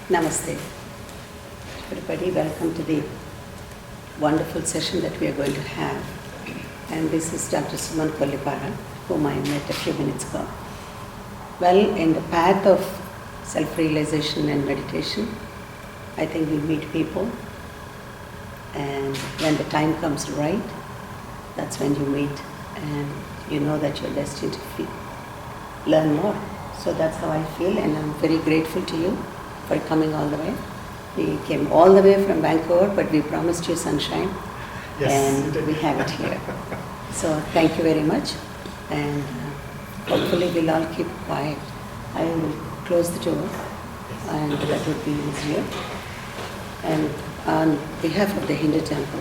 Namaste. Everybody, welcome to the wonderful session that we are going to have. And this is Dr. Suman Kollipara, whom I met a few minutes ago. Well, in the path of self-realization and meditation, I think we meet people, and when the time comes right, that's when you meet and you know that you're destined to learn more. So that's how I feel, and I'm very grateful to you for coming all the way. We came all the way from Vancouver, but we promised you sunshine, and we have it here. So thank you very much, and hopefully we'll all keep quiet. I will close the door, and that would be easier. And on behalf of the Hindu temple,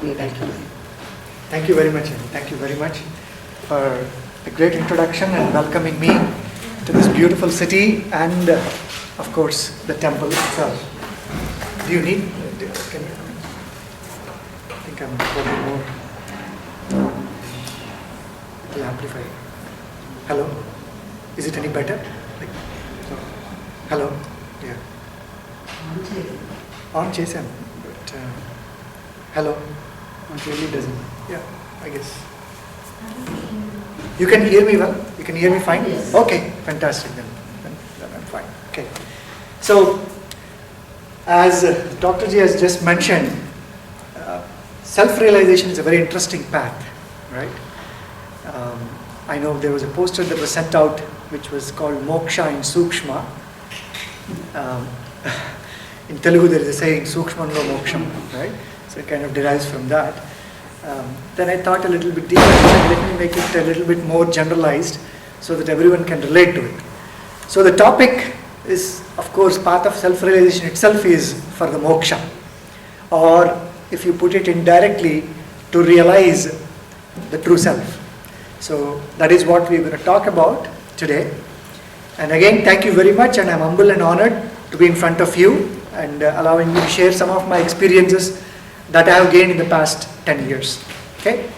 we welcome you. Thank you very much. Thank you very much for a great introduction and welcoming me to this beautiful city and, of course, the temple itself. Do you need? Can you? I think I'm probably more. It'll amplify. Hello? Is it any better? Hello? Yeah. On Jason. But hello? It really doesn't. Yeah, I guess. You can hear me well? You can hear me fine? Yes. Okay, fantastic then. Then I'm fine. Okay. So, as Dr. Ji has just mentioned, self-realization is a very interesting path, right? I know there was a poster that was sent out which was called Moksha in Sukshma. In Telugu there is a saying, Sukshmanlo Moksham, right? So it kind of derives from that. Then I thought a little bit deeper, let me make it a little bit more generalized so that everyone can relate to it. So the topic is, of course, path of self-realization itself is for the moksha, or if you put it indirectly, to realize the true self. So that is what we're going to talk about today. And again, thank you very much, and I'm humble and honored to be in front of you and allowing me to share some of my experiences that I have gained in the past 10 years. Okay?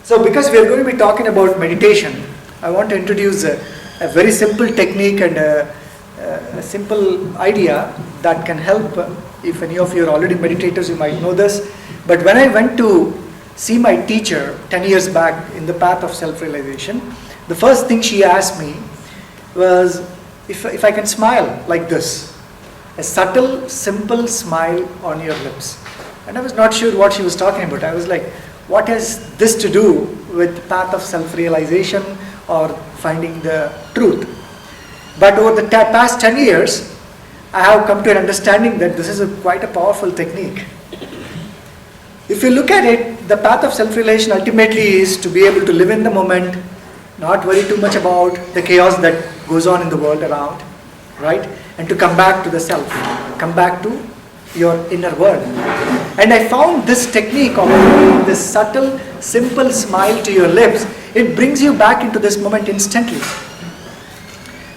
So because we are going to be talking about meditation, I want to introduce a very simple technique and a simple idea that can help. If any of you are already meditators, you might know this. But when I went to see my teacher 10 years back in the path of self-realization, the first thing she asked me was if I can smile like this, a subtle, simple smile on your lips. And I was not sure what she was talking about. I was like, what has this to do with path of self-realization or finding the truth? But over the past 10 years, I have come to an understanding that this is quite a powerful technique. If you look at it, the path of self-realization ultimately is to be able to live in the moment, not worry too much about the chaos that goes on in the world around, right? And to come back to the self, come back to your inner world. And I found this technique of this subtle, simple smile to your lips, it brings you back into this moment instantly.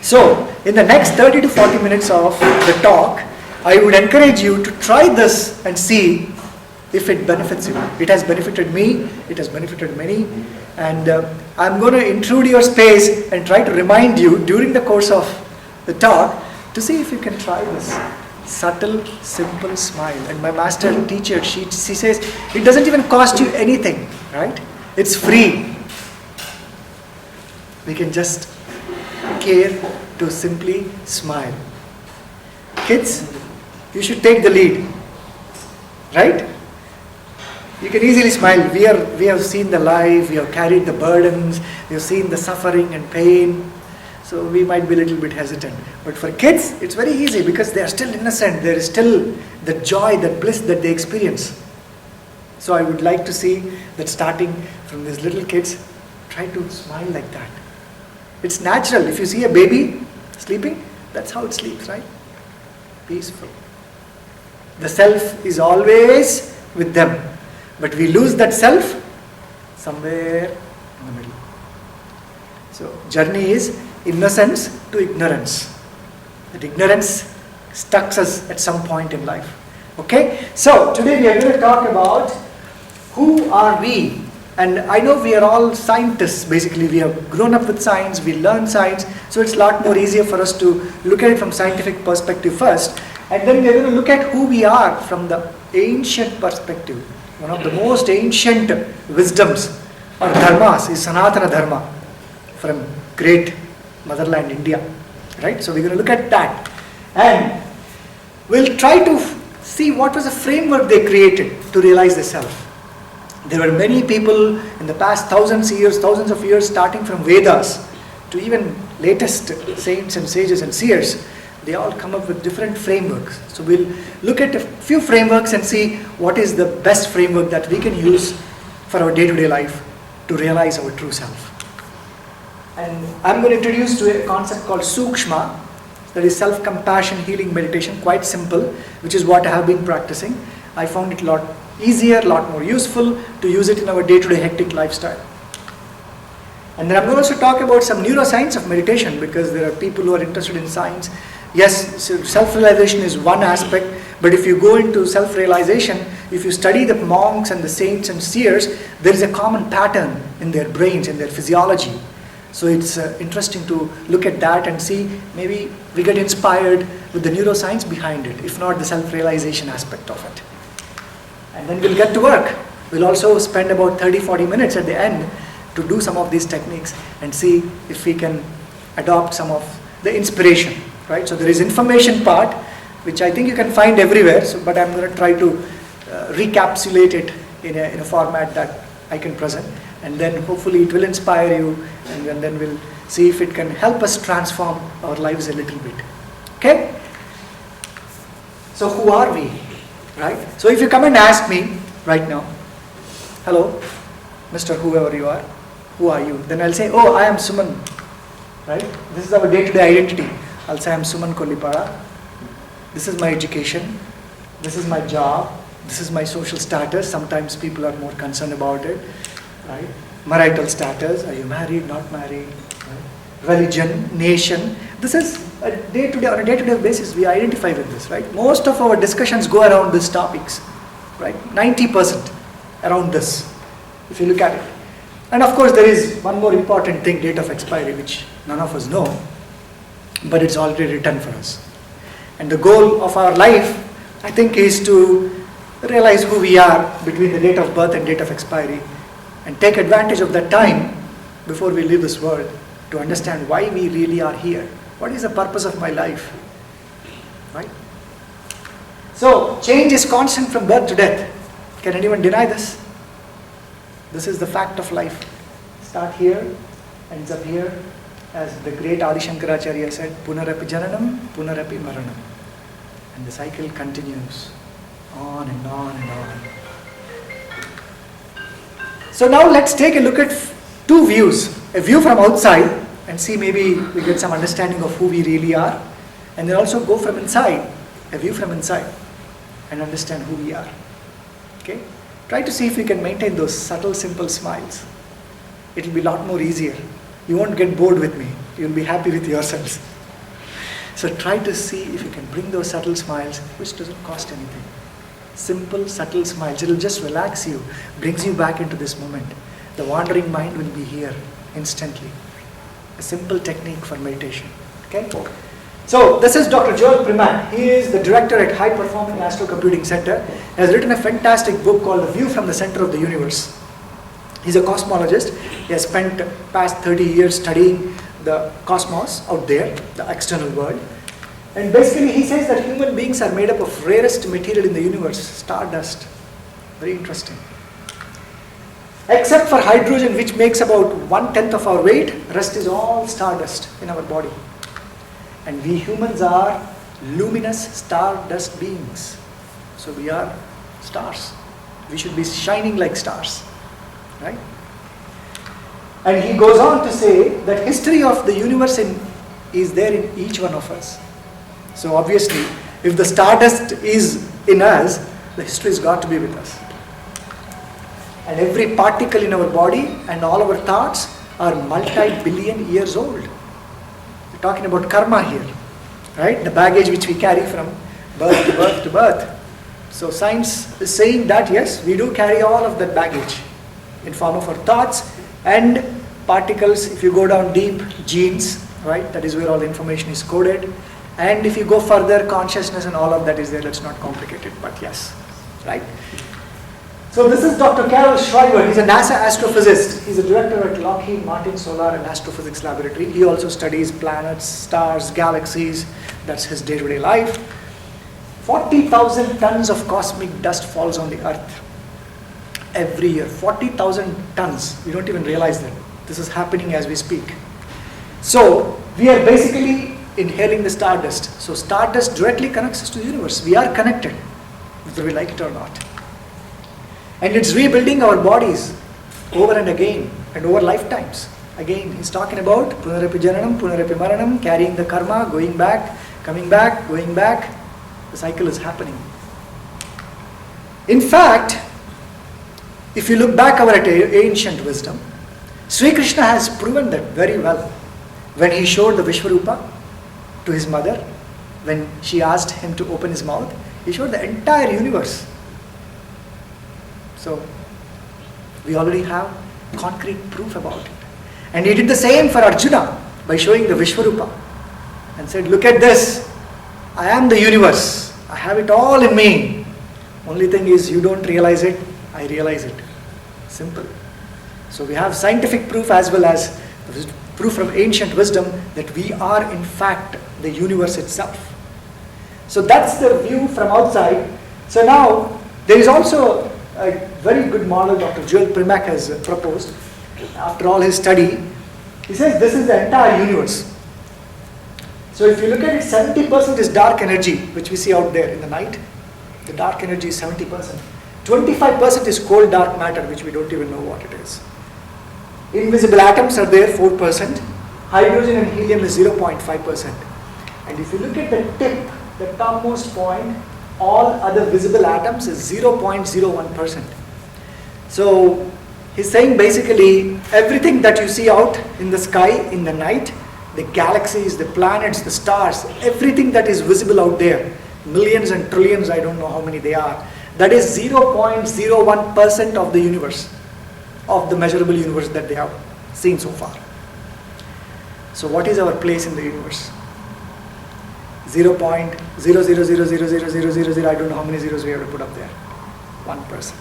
So, in the next 30 to 40 minutes of the talk, I would encourage you to try this and see if it benefits you. It has benefited me, it has benefited many, and I'm going to intrude your space and try to remind you during the course of the talk to see if you can try this subtle, simple smile. And my master teacher, she says, it doesn't even cost you anything, right? It's free. We can just care to simply smile. Kids, you should take the lead, right? You can easily smile. We have seen the life, we have carried the burdens, we have seen the suffering and pain. So we might be a little bit hesitant. But for kids, it's very easy because they are still innocent. There is still the joy, that bliss that they experience. So I would like to see that starting from these little kids, try to smile like that. It's natural. If you see a baby sleeping, that's how it sleeps, right? Peaceful. The self is always with them. But we lose that self somewhere in the middle. So journey is innocence to ignorance. That ignorance stuck us at some point in life. Okay? So today we are going to talk about who are we And I know we are all scientists, basically. We have grown up with science, we learn science, so it's a lot more easier for us to look at it from scientific perspective first. And then we're going to look at who we are from the ancient perspective. One of the most ancient wisdoms or dharmas is Sanatana Dharma from great motherland India. Right? So we're going to look at that. And we'll try to see what was the framework they created to realize the self. There were many people in the past thousands of years, starting from Vedas to even latest saints and sages and seers. They all come up with different frameworks. So we'll look at a few frameworks and see what is the best framework that we can use for our day-to-day life to realize our true self. And I'm going to introduce to a concept called Sukshma, that is self-compassion healing meditation, quite simple, which is what I have been practicing. I found it a lot easier, a lot more useful to use it in our day-to-day hectic lifestyle. And then I'm going to also talk about some neuroscience of meditation, because there are people who are interested in science. Yes, so self-realization is one aspect, but if you go into self-realization, if you study the monks and the saints and seers, there is a common pattern in their brains, in their physiology. So it's interesting to look at that and see, maybe we get inspired with the neuroscience behind it, if not the self-realization aspect of it. And then we'll get to work. We'll also spend about 30-40 minutes at the end to do some of these techniques and see if we can adopt some of the inspiration, right? So there is information part, which I think you can find everywhere, but I'm going to try to recapitulate it in a format that I can present. And then hopefully it will inspire you, and then we'll see if it can help us transform our lives a little bit. Okay? So who are we? Right? So if you come and ask me right now, hello, Mr. Whoever you are, who are you? Then I'll say, oh, I am Suman. Right? This is our day-to-day identity. I'll say I'm Suman Kollipara. This is my education. This is my job. This is my social status. Sometimes people are more concerned about it. Right? Marital status. Are you married, not married? Right? Religion, nation. This is on a day-to-day basis, we identify with this, right? Most of our discussions go around these topics, right? 90% around this, if you look at it. And of course, there is one more important thing, date of expiry, which none of us know, but it's already written for us. And the goal of our life, I think, is to realize who we are between the date of birth and date of expiry, and take advantage of that time before we leave this world to understand why we really are here. What is the purpose of my life? Right? So, change is constant from birth to death. Can anyone deny this? This is the fact of life. Start here, ends up here. As the great Adi Shankaracharya said, Punarapi Jananam, Punarapi Maranam. And the cycle continues on and on and on. So now let's take a look at two views. A view from outside, and see, maybe we get some understanding of who we really are, and then also go from inside, a view from inside, and understand who we are. Okay? Try to see if you can maintain those subtle, simple smiles. It will be a lot more easier. You won't get bored with me. You'll be happy with yourselves. So try to see if you can bring those subtle smiles, which doesn't cost anything. Simple, subtle smiles. It will just relax you, brings you back into this moment. The wandering mind will be here instantly. A simple technique for meditation. Okay? So this is Dr. Joel Primack. He is the director at High Performing Astro Computing Center. He has written a fantastic book called The View from the Center of the Universe. He's a cosmologist. He has spent past 30 years studying the cosmos out there, the external world. And basically he says that human beings are made up of rarest material in the universe, stardust. Very interesting. Except for hydrogen, which makes about 1/10 of our weight, rest is all stardust in our body. And we humans are luminous stardust beings. So we are stars. We should be shining like stars. Right? And he goes on to say that history of the universe is there in each one of us. So obviously, if the stardust is in us, the history has got to be with us. And every particle in our body and all our thoughts are multi-billion years old. We're talking about karma here, right? The baggage which we carry from birth to birth to birth. So science is saying that yes, we do carry all of that baggage. in form of our thoughts, and particles, if you go down deep, genes, right? That is where all the information is coded. And if you go further, consciousness and all of that is there. That's not complicated, but yes, right? So this is Dr. Carol Schreiber. He's a NASA astrophysicist. He's a director at Lockheed Martin Solar and Astrophysics Laboratory. He also studies planets, stars, galaxies. That's his day-to-day life. 40,000 tons of cosmic dust falls on the Earth every year. 40,000 tons. We don't even realize that. This is happening as we speak. So we are basically inhaling the stardust. So stardust directly connects us to the universe. We are connected, whether we like it or not. And it's rebuilding our bodies over and again and over lifetimes. Again, he's talking about punarapi jananam, punarapi maranam, carrying the karma, going back, coming back, going back. The cycle is happening. In fact, if you look back over at ancient wisdom, Sri Krishna has proven that very well. When he showed the Vishwarupa to his mother, when she asked him to open his mouth, he showed the entire universe. So, we already have concrete proof about it. And he did the same for Arjuna by showing the Vishwarupa and said, look at this, I am the universe, I have it all in me. Only thing is you don't realize it, I realize it. Simple. So we have scientific proof as well as proof from ancient wisdom that we are in fact the universe itself. So that's the view from outside. So now there is also a very good model Dr. Joel Primack has proposed. After all his study, he says this is the entire universe. So if you look at it, 70% is dark energy, which we see out there in the night. The dark energy is 70%. 25% is cold dark matter, which we don't even know what it is. Invisible atoms are there, 4%. Hydrogen and helium is 0.5%. And if you look at the tip, the topmost point, all other visible atoms is 0.01%. So he's saying basically everything that you see out in the sky in the night, the galaxies, the planets, the stars, everything that is visible out there, millions and trillions, I don't know how many they are, that is 0.01% of the universe, of the measurable universe that they have seen so far. So what is our place in the universe? 0.0000000, I don't know how many zeros we have to put up there. 1%.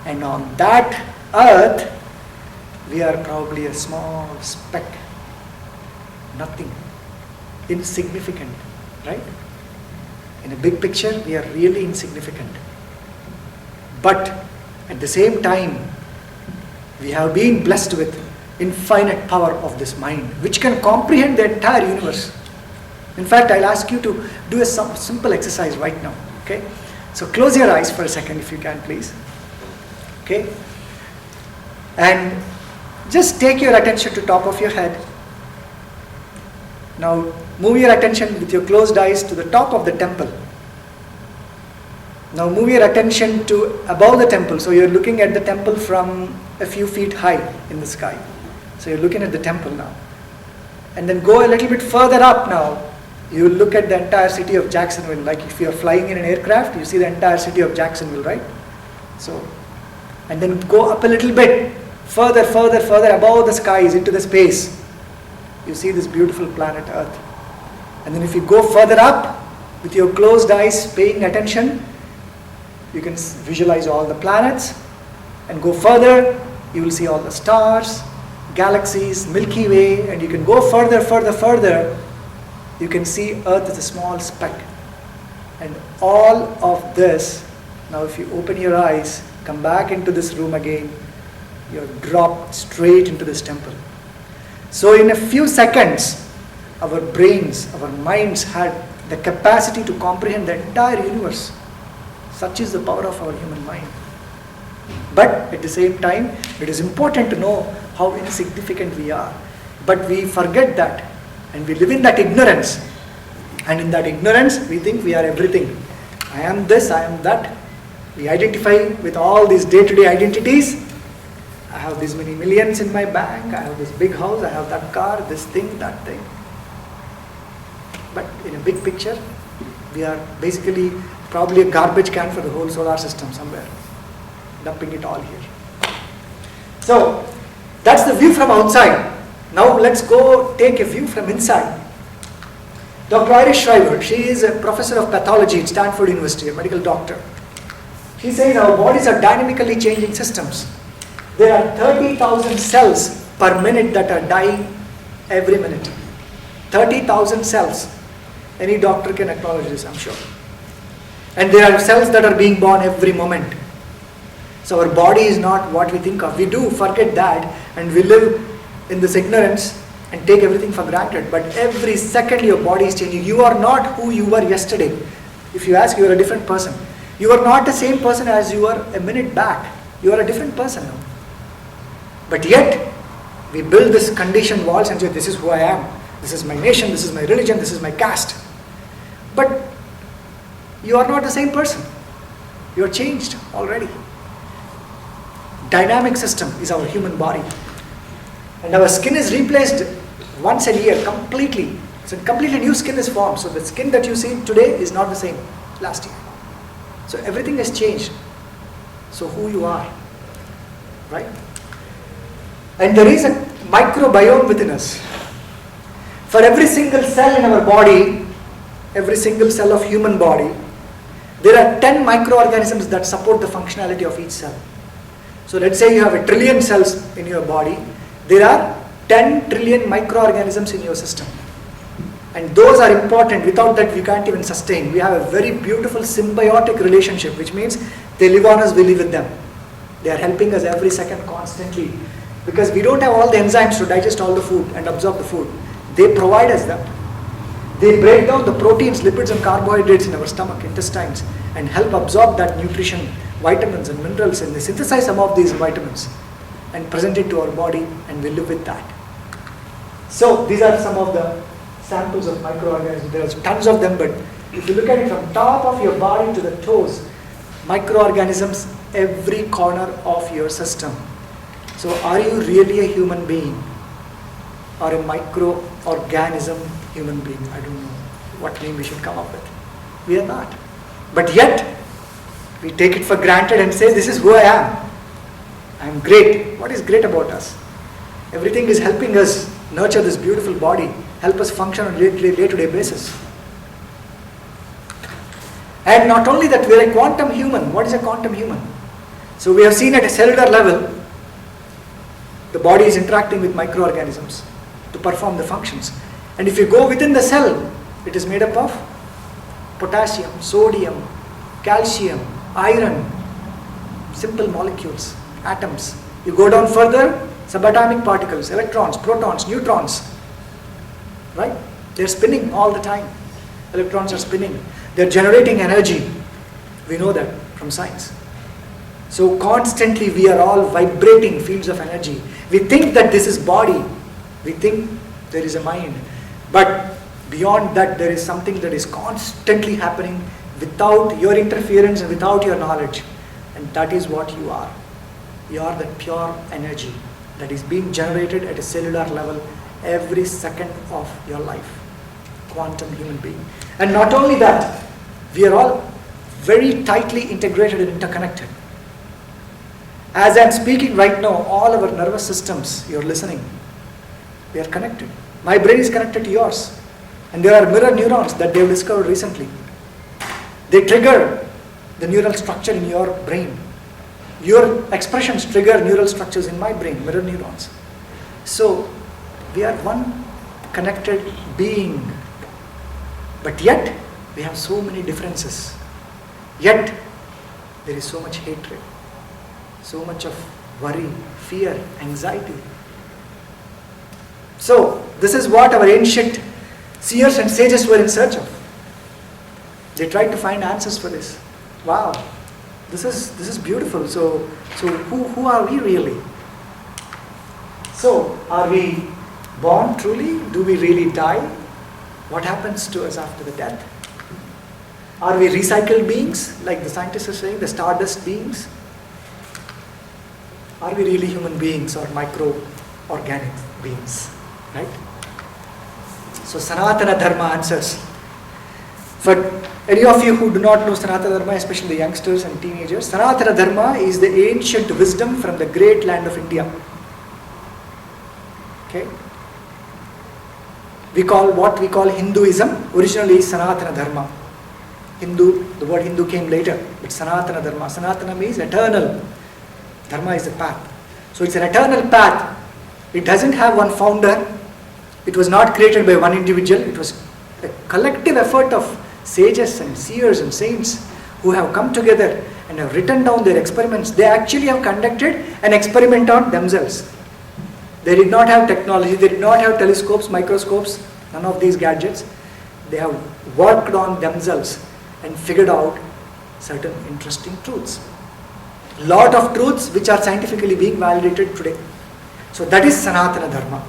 And on that earth, we are probably a small speck. Nothing. Insignificant, right? In a big picture, we are really insignificant. But at the same time, we have been blessed with infinite power of this mind, which can comprehend the entire universe. In fact, I'll ask you to do a simple exercise right now, okay? So close your eyes for a second if you can, please. Okay? And just take your attention to top of your head. Now move your attention with your closed eyes to the top of the temple. Now move your attention to above the temple. So you're looking at the temple from a few feet high in the sky. So you're looking at the temple now. And then go a little bit further up now. You will look at the entire city of Jacksonville. Like if you're flying in an aircraft, you see the entire city of Jacksonville, right? So, and then go up a little bit, further above the skies into the space. You see this beautiful planet Earth. And then if you go further up, with your closed eyes, paying attention, you can visualize all the planets. And go further, you will see all the stars, galaxies, Milky Way, and you can go further. You can see Earth as a small speck. And all of this, now if you open your eyes, come back into this room again, you're dropped straight into this temple. So in a few seconds, our brains, our minds had the capacity to comprehend the entire universe. Such is the power of our human mind. But at the same time, it is important to know how insignificant we are. But we forget that. And we live in that ignorance. And in that ignorance, we think we are everything. I am this, I am that. We identify with all these day-to-day identities. I have this many millions in my bank, I have this big house, I have that car, this thing, that thing. But in a big picture, we are basically probably a garbage can for the whole solar system somewhere. Dumping it all here. So that's the view from outside. Now let's go take a view from inside. Dr. Iris Shriver, she is a professor of pathology at Stanford University, a medical doctor. She says our bodies are dynamically changing systems. There are 30,000 cells per minute that are dying every minute. 30,000 cells. Any doctor can acknowledge this, I'm sure. And there are cells that are being born every moment. So our body is not what we think of. We do forget that, and we live in this ignorance and take everything for granted. But every second your body is changing. You are not who you were yesterday. If you ask, you are a different person. You are not the same person as you were a minute back. You are a different person now. But yet, we build this conditioned walls and say, this is who I am. This is my nation, this is my religion, this is my caste. But you are not the same person. You are changed already. Dynamic system is our human body. And our skin is replaced once a year completely. So a completely new skin is formed. So the skin that you see today is not the same last year. So everything has changed. So who you are, right? And there is a microbiome within us. For every single cell in our body, every single cell of human body, there are 10 microorganisms that support the functionality of each cell. So let's say you have 1 trillion cells in your body. There are 10 trillion microorganisms in your system. And those are important. Without that, we can't even sustain. We have a very beautiful symbiotic relationship, which means they live on us, we live with them. They are helping us every second constantly. Because we don't have all the enzymes to digest all the food and absorb the food. They provide us that. They break down the proteins, lipids and carbohydrates in our stomach, intestines, and help absorb that nutrition, vitamins and minerals, and they synthesize some of these vitamins and present it to our body, and we live with that. So these are some of the samples of microorganisms. There are tons of them, but if you look at it from top of your body to the toes, microorganisms every corner of your system. So are you really a human being or a microorganism human being? I don't know what name we should come up with. We are not. But yet, we take it for granted and say, this is who I am. I am great. What is great about us? Everything is helping us nurture this beautiful body, help us function on a day-to-day basis. And not only that, we are a quantum human. What is a quantum human? So we have seen at a cellular level, the body is interacting with microorganisms to perform the functions. And if you go within the cell, it is made up of potassium, sodium, calcium, iron, simple molecules, atoms. You go down further, subatomic particles, electrons, protons, neutrons, right? They're spinning all the time. Electrons are spinning. They're generating energy. We know that from science. So constantly we are all vibrating fields of energy. We think that this is body. We think there is a mind. But beyond that, there is something that is constantly happening without your interference and without your knowledge. And that is what you are. You are that pure energy that is being generated at a cellular level every second of your life. Quantum human being. And not only that, we are all very tightly integrated and interconnected. As I'm speaking right now, all our nervous systems, you're listening, they are connected. My brain is connected to yours. And there are mirror neurons that they've discovered recently. They trigger the neural structure in your brain. Your expressions trigger neural structures in my brain, mirror neurons. So, we are one connected being. But yet, we have so many differences. Yet, there is so much hatred, so much of worry, fear, anxiety. So, this is what our ancient seers and sages were in search of. They tried to find answers for this. Wow, this is beautiful. So who are we really? So, are we born truly? Do we really die? What happens to us after the death? Are we recycled beings, like the scientists are saying, the stardust beings? Are we really human beings or micro-organic beings? Right? So Sanatana Dharma answers. For Any of you who do not know Sanatana Dharma, especially the youngsters and teenagers, Sanatana Dharma is the ancient wisdom from the great land of India. Okay? What we call Hinduism, originally is Sanatana Dharma. The word Hindu came later, but Sanatana Dharma. Sanatana means eternal. Dharma is a path. So it's an eternal path. It doesn't have one founder. It was not created by one individual. It was a collective effort of sages and seers and saints who have come together and have written down their experiments. They actually have conducted an experiment on themselves. They did not have technology, they did not have telescopes, microscopes, none of these gadgets. They have worked on themselves and figured out certain interesting truths. Lot of truths which are scientifically being validated today. So that is Sanatana Dharma.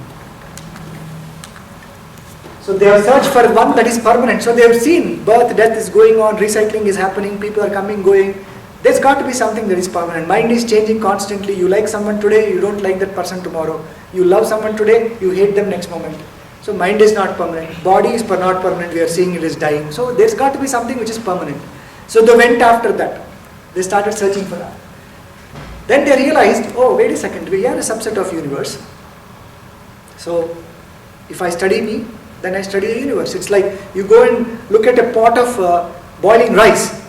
So they have searched for one that is permanent. So they have seen birth, death is going on, recycling is happening, people are coming, going. There's got to be something that is permanent. Mind is changing constantly. You like someone today, you don't like that person tomorrow. You love someone today, you hate them next moment. So mind is not permanent. Body is not permanent. We are seeing it is dying. So there's got to be something which is permanent. So they went after that. They started searching for that. Then they realized, oh, wait a second, we are a subset of universe. So if I study me, then I study the universe. It's like you go and look at a pot of boiling rice.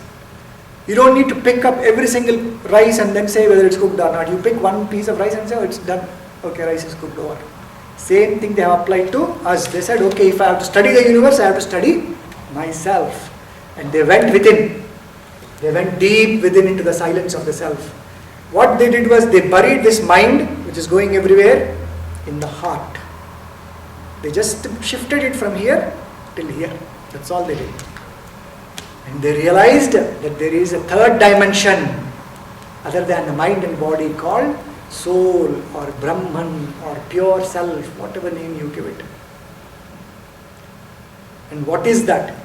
You don't need to pick up every single rice and then say whether it's cooked or not. You pick one piece of rice and say, oh, it's done. Okay, rice is cooked over. Same thing they have applied to us. They said, okay, if I have to study the universe, I have to study myself. And they went within. They went deep within into the silence of the self. What they did was they buried this mind, which is going everywhere, in the heart. They just shifted it from here till here. That's all they did. And they realized that there is a third dimension other than the mind and body called soul or Brahman or pure self, whatever name you give it. And what is that?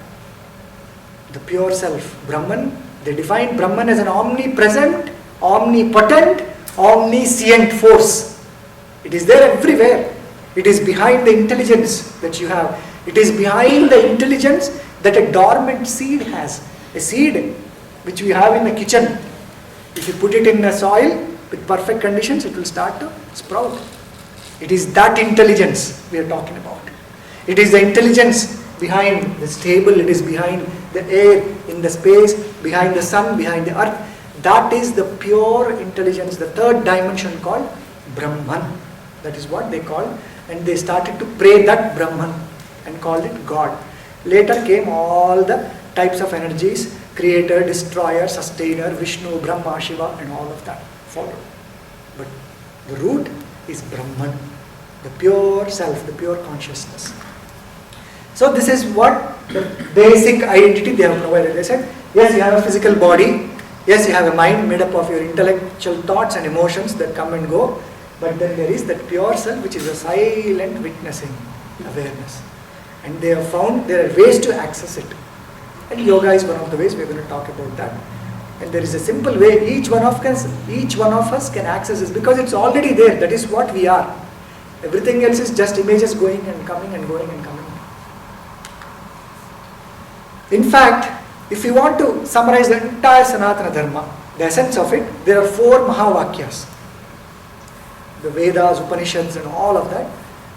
The pure self, Brahman. They define Brahman as an omnipresent, omnipotent, omniscient force. It is there everywhere. It is behind the intelligence that you have. It is behind the intelligence that a dormant seed has. A seed which we have in the kitchen. If you put it in the soil with perfect conditions, it will start to sprout. It is that intelligence we are talking about. It is the intelligence behind the stable, it is behind the air, in the space, behind the sun, behind the earth. That is the pure intelligence, the third dimension called Brahman. That is what they called. And they started to pray that Brahman and called it God. Later came all the types of energies, creator, destroyer, sustainer, Vishnu, Brahma, Shiva, and all of that followed. But the root is Brahman, the pure self, the pure consciousness. So this is what the basic identity they have provided. They said, yes, you have a physical body, yes, you have a mind made up of your intellectual thoughts and emotions that come and go, but then there is that pure self which is a silent witnessing awareness. And they have found there are ways to access it. And yoga is one of the ways. We are going to talk about that. And there is a simple way each one of us can access this because it's already there. That is what we are. Everything else is just images going and coming and going and coming. In fact, if you want to summarize the entire Sanatana Dharma, the essence of it, there are 4 Mahavakyas. The Vedas, Upanishads and all of that.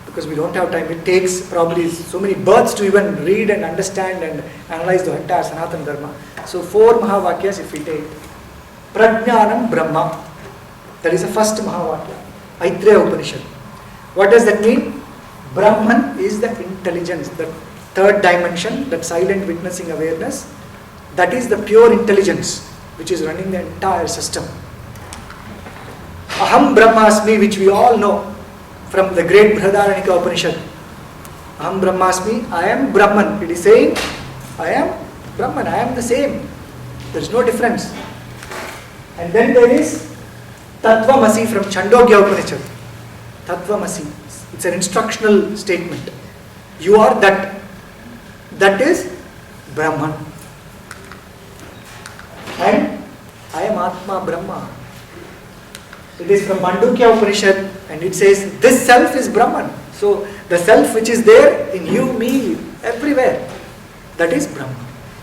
Because we don't have time, it takes probably so many births to even read and understand and analyze the entire Sanatana Dharma. So 4 Mahavakyas if we take. Prajnanam Brahma, that is the first Mahavakya, Aitreya Upanishad. What does that mean? Brahman is the intelligence, the third dimension, that silent witnessing awareness. That is the pure intelligence which is running the entire system. Aham Brahmasmi, which we all know from the great Brihadaranyaka Upanishad. Aham Brahmasmi, I am Brahman. It is saying, I am Brahman, I am the same. There is no difference. And then there is Tattvamasi from Chandogya Upanishad. Tattvamasi. It's an instructional statement. You are that. That is Brahman. And I am Atma Brahma. It is from Mandukya Upanishad and it says this self is Brahman. So the self which is there in you, me, everywhere, that is Brahman.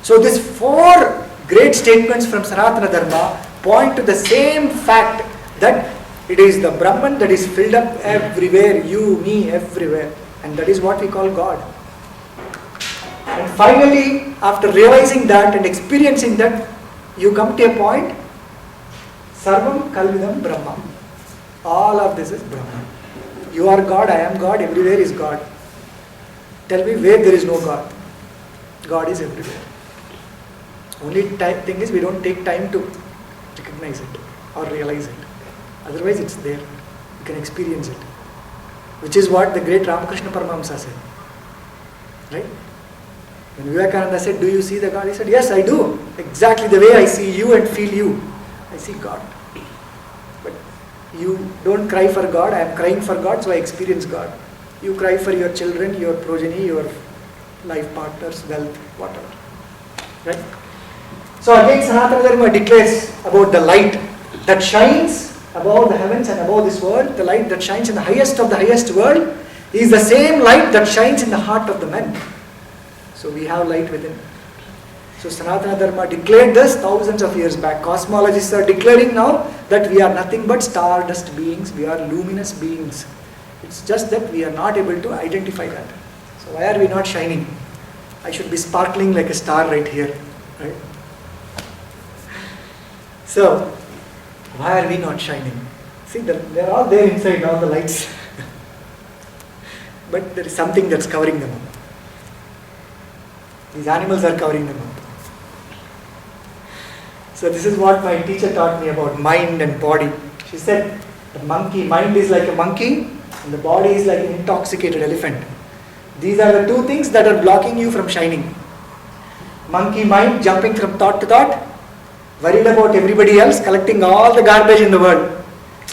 So these 4 great statements from Sanatana Dharma point to the same fact that it is the Brahman that is filled up everywhere, you, me, everywhere. And that is what we call God. And finally, after realizing that and experiencing that, you come to a point, Sarvam Kalvidam Brahma. All of this is Brahman. You are God, I am God, everywhere is God. Tell me where there is no God. God is everywhere. Only thing is we don't take time to recognize it or realize it. Otherwise it's there. You can experience it. Which is what the great Ramakrishna Paramahamsa said. Right? When Vivekananda said, do you see the God? He said, yes, I do. Exactly the way I see you and feel you. I see God. But you don't cry for God. I am crying for God, so I experience God. You cry for your children, your progeny, your life partners, wealth, whatever. Right? So again Sanatana Dharma declares about the light that shines above the heavens and above this world. The light that shines in the highest of the highest world is the same light that shines in the heart of the men. So we have light within. So Sanatana Dharma declared this thousands of years back. Cosmologists are declaring now that we are nothing but stardust beings. We are luminous beings. It's just that we are not able to identify that. So why are we not shining? I should be sparkling like a star right here. Right? So, why are we not shining? See, they're all there inside, all the lights. But there is something that's covering them up. These animals are covering them up. So this is what my teacher taught me about mind and body. She said, the mind is like a monkey and the body is like an intoxicated elephant. These are the 2 things that are blocking you from shining. Monkey mind jumping from thought to thought, worried about everybody else, collecting all the garbage in the world.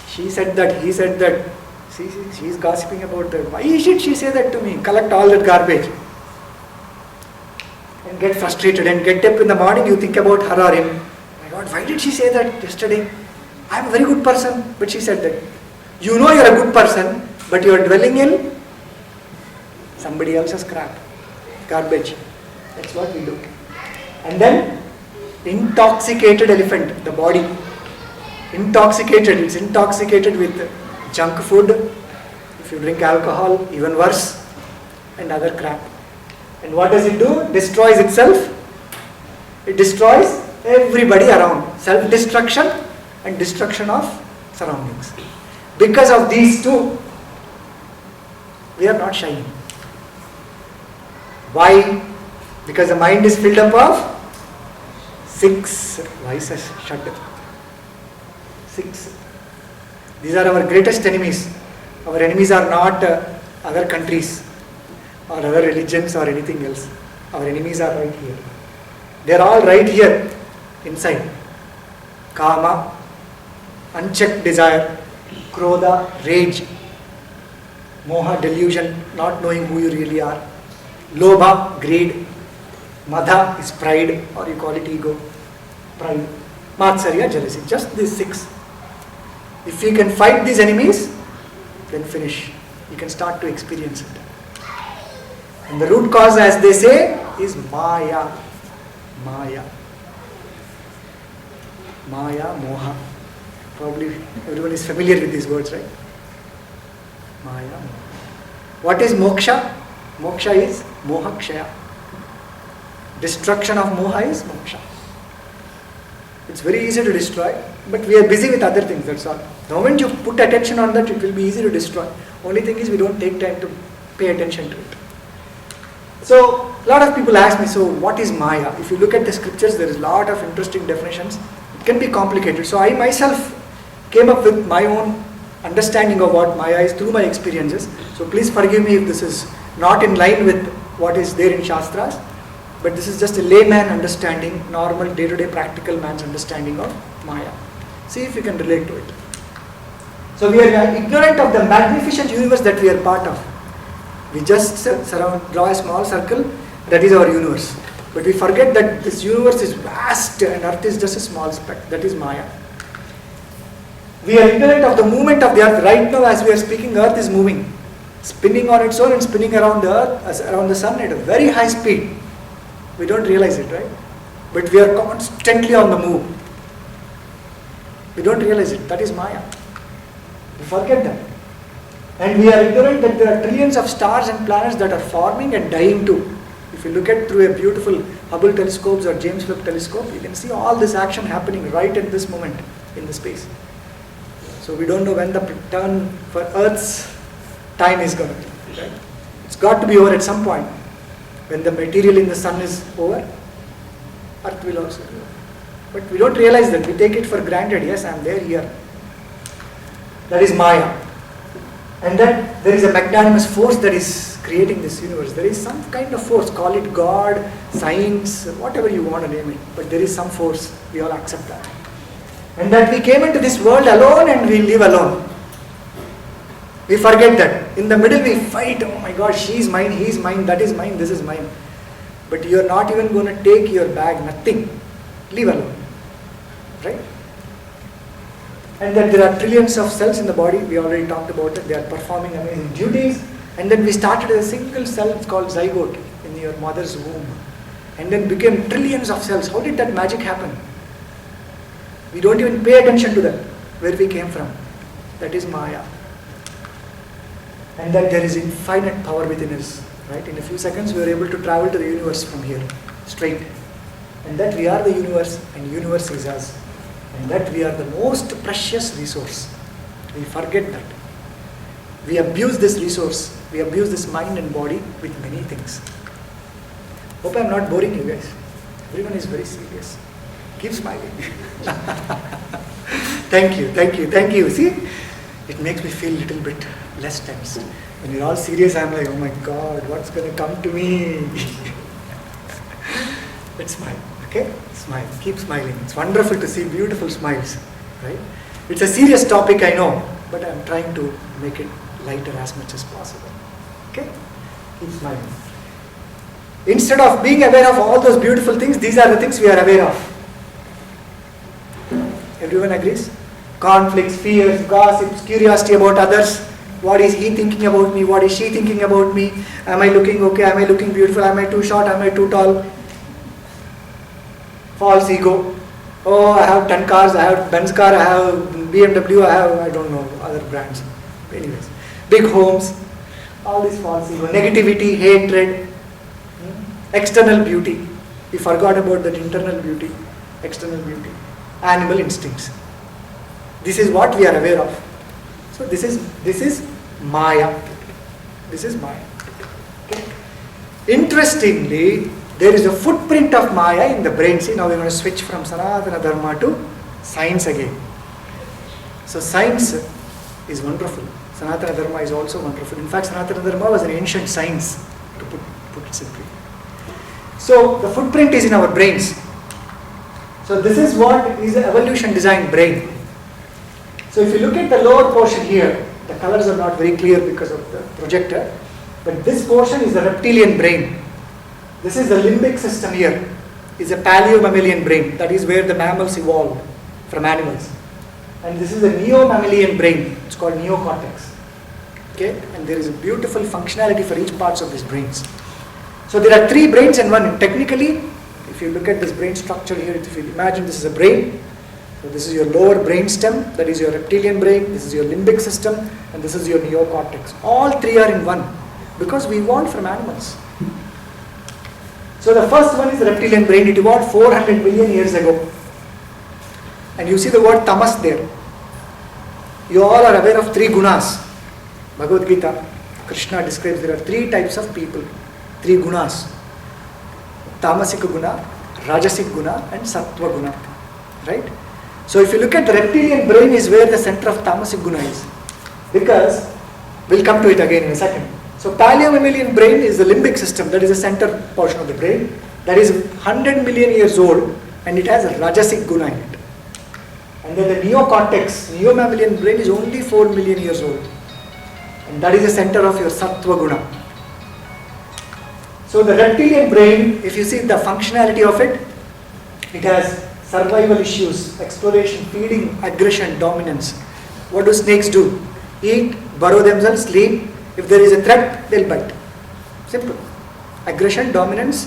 She said that, he said that. See, she's gossiping about that. Why should she say that to me? Collect all that garbage. And get frustrated and get up in the morning, you think about her or him. My God, why did she say that yesterday? I am a very good person, but she said that. You know you are a good person, but you are dwelling in somebody else's crap, garbage. That's what we do. And then, intoxicated elephant, the body. Intoxicated, it's intoxicated with junk food. If you drink alcohol, even worse, and other crap. And what does it do? Destroys itself. It destroys everybody around. Self-destruction and destruction of surroundings. Because of these 2, we are not shining. Why? Because the mind is filled up of 6 vices, Shad. 6. These are our greatest enemies. Our enemies are not other countries or other religions or anything else. Our enemies are right here. They are all right here, inside. Kama, unchecked desire. Krodha, rage. Moha, delusion, not knowing who you really are. Lobha, greed. Madha is pride, or you call it ego. Pride. Matsarya, jealousy. Just these 6. If you can fight these enemies, then finish. You can start to experience it. And the root cause, as they say, is Maya. Maya. Maya, Moha. Probably everyone is familiar with these words, right? Maya, Moha. What is moksha? Moksha is Moha Kshaya. Destruction of Moha is moksha. It's very easy to destroy, but we are busy with other things, that's all. The moment you put attention on that, it will be easy to destroy. Only thing is we don't take time to pay attention to it. So, a lot of people ask me, so what is Maya? If you look at the scriptures, there is a lot of interesting definitions. It can be complicated. So I myself came up with my own understanding of what Maya is through my experiences. So please forgive me if this is not in line with what is there in Shastras. But this is just a layman understanding, normal day-to-day practical man's understanding of Maya. See if you can relate to it. So we are ignorant of the magnificent universe that we are part of. We just draw a small circle, that is our universe. But we forget that this universe is vast and earth is just a small speck, that is Maya. We are ignorant of the movement of the earth. Right now as we are speaking, earth is moving, spinning on its own and spinning around the earth, around the sun at a very high speed. We don't realize it, right? but we are constantly on the move. We don't realize it. That is Maya. We forget that. And we are ignorant that there are trillions of stars and planets that are forming and dying too. If you look at through a beautiful Hubble telescopes or James Webb telescope, you can see all this action happening right at this moment in the space. So we don't know when the turn for Earth's time is going to be. Right? It's got to be over at some point. When the material in the sun is over, Earth will also be over. But we don't realize that. We take it for granted. Yes, I am there here. That is Maya. And then there is a magnanimous force that is creating this universe. There is some kind of force, call it God, science, whatever you want to name it. But there is some force, we all accept that. And that we came into this world alone and we live alone. We forget that. In the middle we fight, oh my God, she is mine, he is mine, that is mine, this is mine. But you are not even going to take your bag, nothing. Live alone. Right? And that there are trillions of cells in the body, we already talked about it, they are performing amazing duties. And then we started as a single cell called zygote in your mother's womb. And then became trillions of cells. How did that magic happen? We don't even pay attention to that, where we came from. That is Maya. And that there is infinite power within us. Right? In a few seconds we are able to travel to the universe from here, straight. And that we are the universe and universe is us. And that we are the most precious resource. We forget that. We abuse this resource. We abuse this mind and body with many things. Hope I am not boring you guys. Everyone is very serious. Keep smiling. Thank you, thank you, thank you. See, it makes me feel a little bit less tense. When you're all serious, I'm like, oh my God, what's going to come to me? Let's smile, okay? Smile, keep smiling. It's wonderful to see beautiful smiles, right? It's a serious topic, I know, but I'm trying to make it lighter as much as possible. Okay? Keep smiling. Instead of being aware of all those beautiful things, these are the things we are aware of. Everyone agrees? Conflicts, fears, gossips, curiosity about others. What is he thinking about me? What is she thinking about me? Am I looking okay? Am I looking beautiful? Am I too short? Am I too tall? False ego. Oh, I have 10 cars, I have Benz car, I have BMW, I have, I don't know, other brands. Anyways, big homes, all this false ego. Negativity, hatred, external beauty. We forgot about that internal beauty, external beauty. Animal instincts. This is what we are aware of. So this is Maya. This is Maya. Okay. Interestingly, there is a footprint of Maya in the brain. See, now we're going to switch from Sanatana Dharma to science again. So science is wonderful. Sanatana Dharma is also wonderful. In fact, Sanatana Dharma was an ancient science, to put it simply. So the footprint is in our brains. So this is what is the evolution designed brain. So if you look at the lower portion here, the colors are not very clear because of the projector, but this portion is the reptilian brain. This is the limbic system here, is a paleo-mammalian brain. That is where the mammals evolved from animals. And this is a neo-mammalian brain. It's called neocortex. Okay, and there is a beautiful functionality for each parts of these brains. So there are 3 brains in one. Technically, if you look at this brain structure here, if you imagine this is a brain, so this is your lower brain stem, that is your reptilian brain, this is your limbic system, and this is your neocortex. All 3 are in one because we evolved from animals. So the first one is the reptilian brain. It evolved 400 million years ago. And you see the word tamas there. You all are aware of 3 gunas. Bhagavad Gita, Krishna describes there are 3 types of people, 3 gunas. Tamasic guna, Rajasic guna and Sattva guna. Right? So if you look at the reptilian brain is where the center of Tamasic guna is. Because, we'll come to it again in a second. So paleo-mammalian brain is the limbic system, that is the center portion of the brain. That is 100 million years old and it has a Rajasic guna in it. And then the neocortex, neo-mammalian brain is only 4 million years old. And that is the center of your Sattva guna. So the reptilian brain, if you see the functionality of it, it has survival issues, exploration, feeding, aggression, dominance. What do snakes do? Eat, burrow themselves, sleep. If there is a threat, they'll bite. Simple. Aggression, dominance,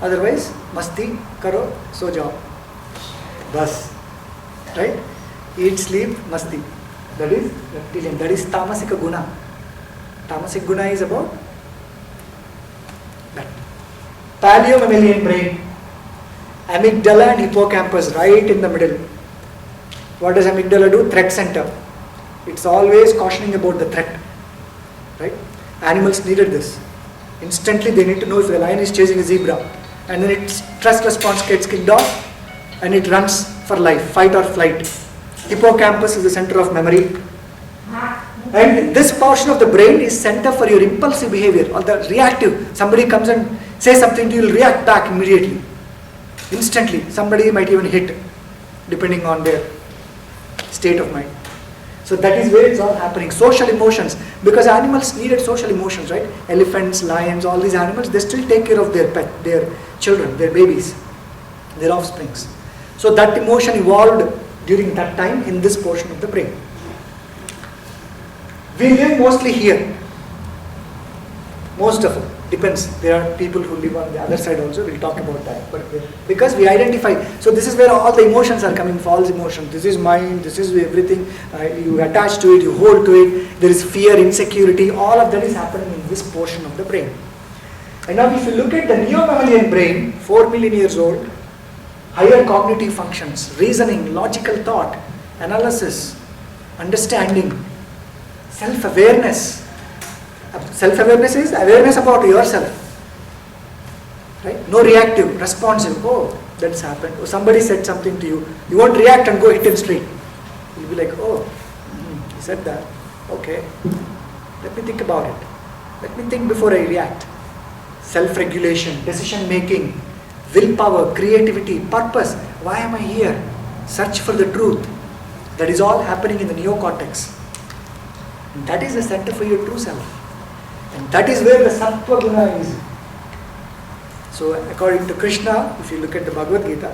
Otherwise, masti karo, so jao. Bas. Right? Eat, sleep, masti. That is reptilian. That is tamasika guna. Tamasic guna is about that. Paleo-mammalian brain. Amygdala and hippocampus right in the middle. What does amygdala do? Threat center. It's always cautioning about the threat. Right? Animals needed this. Instantly they need to know if a lion is chasing a zebra. And then its stress response gets kicked off and it runs for life, fight or flight. Hippocampus is the center of memory. And this portion of the brain is center for your impulsive behavior or the reactive. Somebody comes and says something to you, you'll react back immediately. Instantly. Somebody might even hit, depending on their state of mind. So that is where it's all happening. Social emotions. Because animals needed social emotions, right? Elephants, lions, all these animals, they still take care of their pet, their children, their babies, their offsprings. So that emotion evolved during that time in this portion of the brain. We live mostly here. Most of it. Depends. There are people who live on the other side also. We'll talk about that. But because we identify. So this is where all the emotions are coming. False emotions. This is mine. This is everything. You attach to it. You hold to it. There is fear, insecurity. All of that is happening in this portion of the brain. And now if you look at the neo-mammalian brain, 4 million years old, higher cognitive functions, reasoning, logical thought, analysis, understanding, self-awareness. Self-awareness is awareness about yourself. Right? No reactive, responsive. Oh, that's happened. Oh, somebody said something to you. You won't react and go hit him straight. You'll be like, oh, he said that. Okay. Let me think about it. Let me think before I react. Self-regulation, decision-making, willpower, creativity, purpose. Why am I here? Search for the truth. That is all happening in the neocortex. And that is the center for your true self. And that is where the Sattva Guna is. So according to Krishna, if you look at the Bhagavad Gita,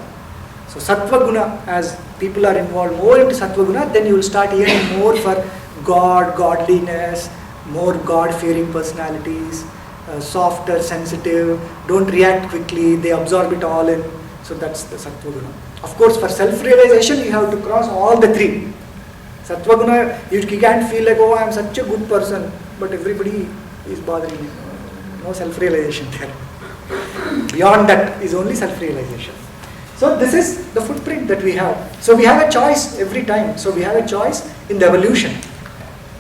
so Sattva Guna, as people are involved more into Sattva Guna, then you will start hearing more for God, godliness, more God-fearing personalities, softer, sensitive, don't react quickly, they absorb it all in. So that's the Sattva Guna. Of course, for self-realization, you have to cross all the three. Sattva Guna, you can't feel like, oh, I am such a good person, but everybody is bothering me. No self-realization there. Beyond that is only self-realization. So this is the footprint that we have. So we have a choice every time. So we have a choice in the evolution.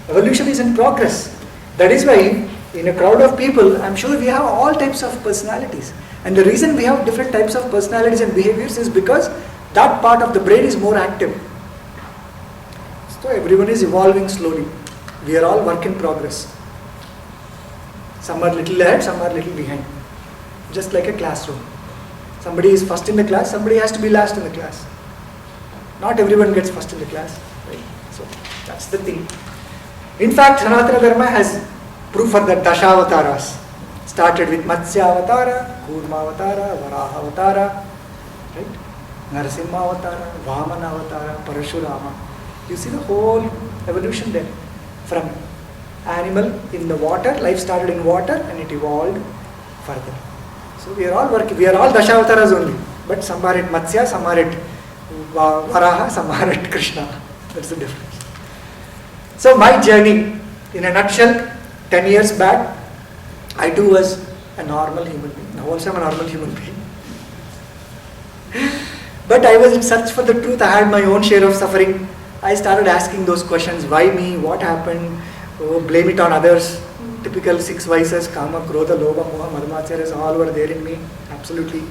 Evolution is in progress. That is why in a crowd of people, I'm sure we have all types of personalities. And the reason we have different types of personalities and behaviors is because that part of the brain is more active. So everyone is evolving slowly. We are all work in progress. Some are little ahead, some are little behind. Just like a classroom. Somebody is first in the class, somebody has to be last in the class. Not everyone gets first in the class. Right? So that's the thing. In fact, Sanatana Dharma has proof for the Dashavataras. Started with Matsya Avatara, Kurma Avatara, Varaha Avatara, right? Narasimha Avatara, Vamana Avatara, Parashurama. You see the whole evolution there. From animal in the water, life started in water and it evolved further. So we are all working, we are all Dashavataras only. But some are at Matsya, some are at Varaha, some are at Krishna. That's the difference. So my journey, in a nutshell, 10 years back, I too was a normal human being. Now also I'm a normal human being. But I was in search for the truth. I had my own share of suffering. I started asking those questions. Why me? What happened? Oh, blame it on others. Typical 6 vices, Kama, Krodha, Lobha, Moha, Madhumacharya, all were there in me. Absolutely.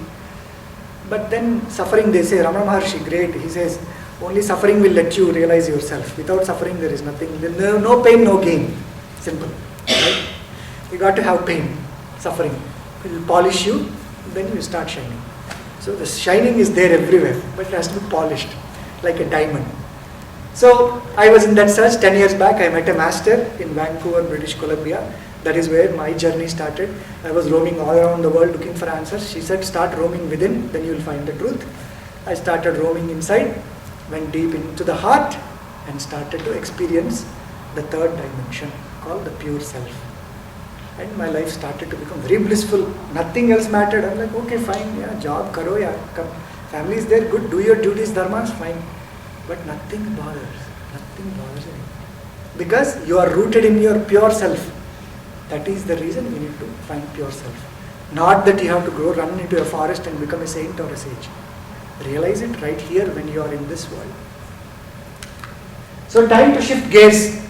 But then suffering, they say, Ramana Maharshi, great. He says, only suffering will let you realize yourself. Without suffering, there is nothing. No pain, no gain. Simple. Right? You got to have pain, suffering. It will polish you, then you start shining. So the shining is there everywhere, but it has to be polished, like a diamond. So I was in that search 10 years back. I met a master in Vancouver, British Columbia. That is where my journey started. I was roaming all around the world looking for answers. She said, start roaming within, then you will find the truth. I started roaming inside, went deep into the heart and started to experience the third dimension called the pure self. And my life started to become very blissful. Nothing else mattered. I'm like, okay, fine, yeah, job, karo, yeah, come. Family is there, good, do your duties, dharmas, fine. But nothing bothers. Nothing bothers me. Because you are rooted in your pure self. That is the reason we need to find pure self. Not that you have to go run into a forest and become a saint or a sage. Realize it right here when you are in this world. So time to shift gears.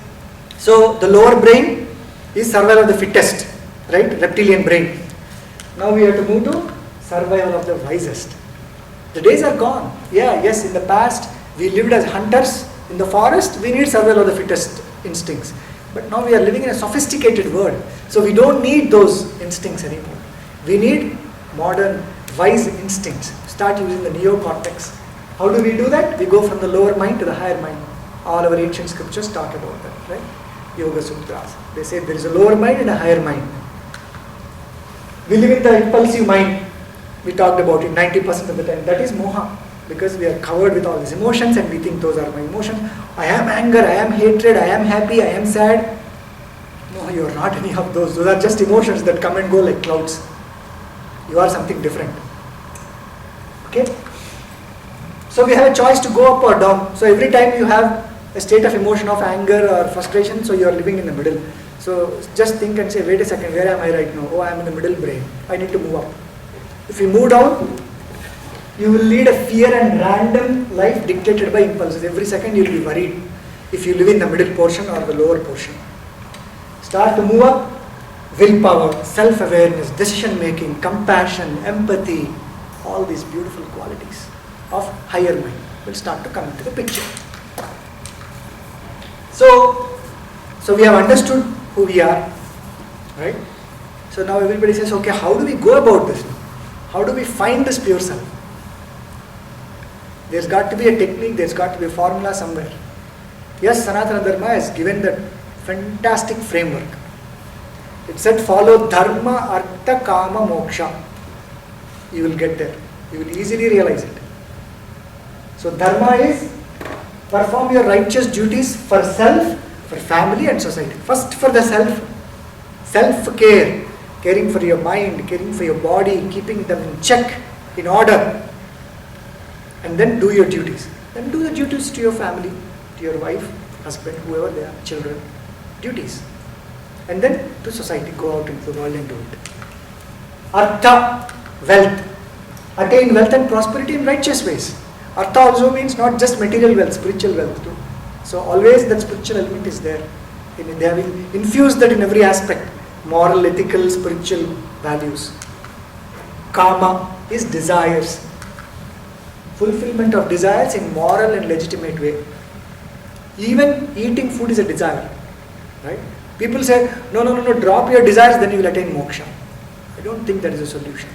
So the lower brain is survival of the fittest, right? Reptilian brain. Now we have to move to survival of the wisest. The days are gone. Yeah, yes, in the past we lived as hunters in the forest. We need survival of the fittest instincts. But now we are living in a sophisticated world. So we don't need those instincts anymore. We need modern, wise instincts. Start using the neocortex. How do we do that? We go from the lower mind to the higher mind. All our ancient scriptures talk about that, right? Yoga Sutras. They say there is a lower mind and a higher mind. We live in the impulsive mind. We talked about it 90% of the time. That is moha. Because we are covered with all these emotions and we think those are my emotions. I am anger, I am hatred, I am happy, I am sad. No, you are not any of those. Those are just emotions that come and go like clouds. You are something different. Okay? So we have a choice to go up or down. So every time you have a state of emotion of anger or frustration, so you are living in the middle. So just think and say, wait a second, where am I right now? Oh, I am in the middle brain. I need to move up. If you move down, you will lead a fear and random life dictated by impulses. Every second you will be worried if you live in the middle portion or the lower portion. Start to move up. Willpower, self-awareness, decision-making, compassion, empathy, all these beautiful qualities of higher mind will start to come into the picture. So we have understood who we are, right? So now everybody says, okay, how do we go about this? How do we find this pure self? There's got to be a technique, there's got to be a formula somewhere. Yes, Sanatana Dharma has given that fantastic framework. It said follow dharma, artha, kama, moksha. You will get there. You will easily realize it. So dharma is perform your righteous duties for self, for family and society. First for the self. Self-care. Caring for your mind, caring for your body, keeping them in check, in order. And then do your duties. Then do the duties to your family, to your wife, husband, whoever they are, children. Duties. And then to society, go out into the world and do it. Artha, wealth. Attain wealth and prosperity in righteous ways. Artha also means not just material wealth, spiritual wealth too. So always that spiritual element is there. They have infused that in every aspect. Moral, ethical, spiritual values. Kama is desires. Fulfillment of desires in moral and legitimate way. Even eating food is a desire. Right? People say, no, drop your desires, then you will attain moksha. I don't think that is a solution.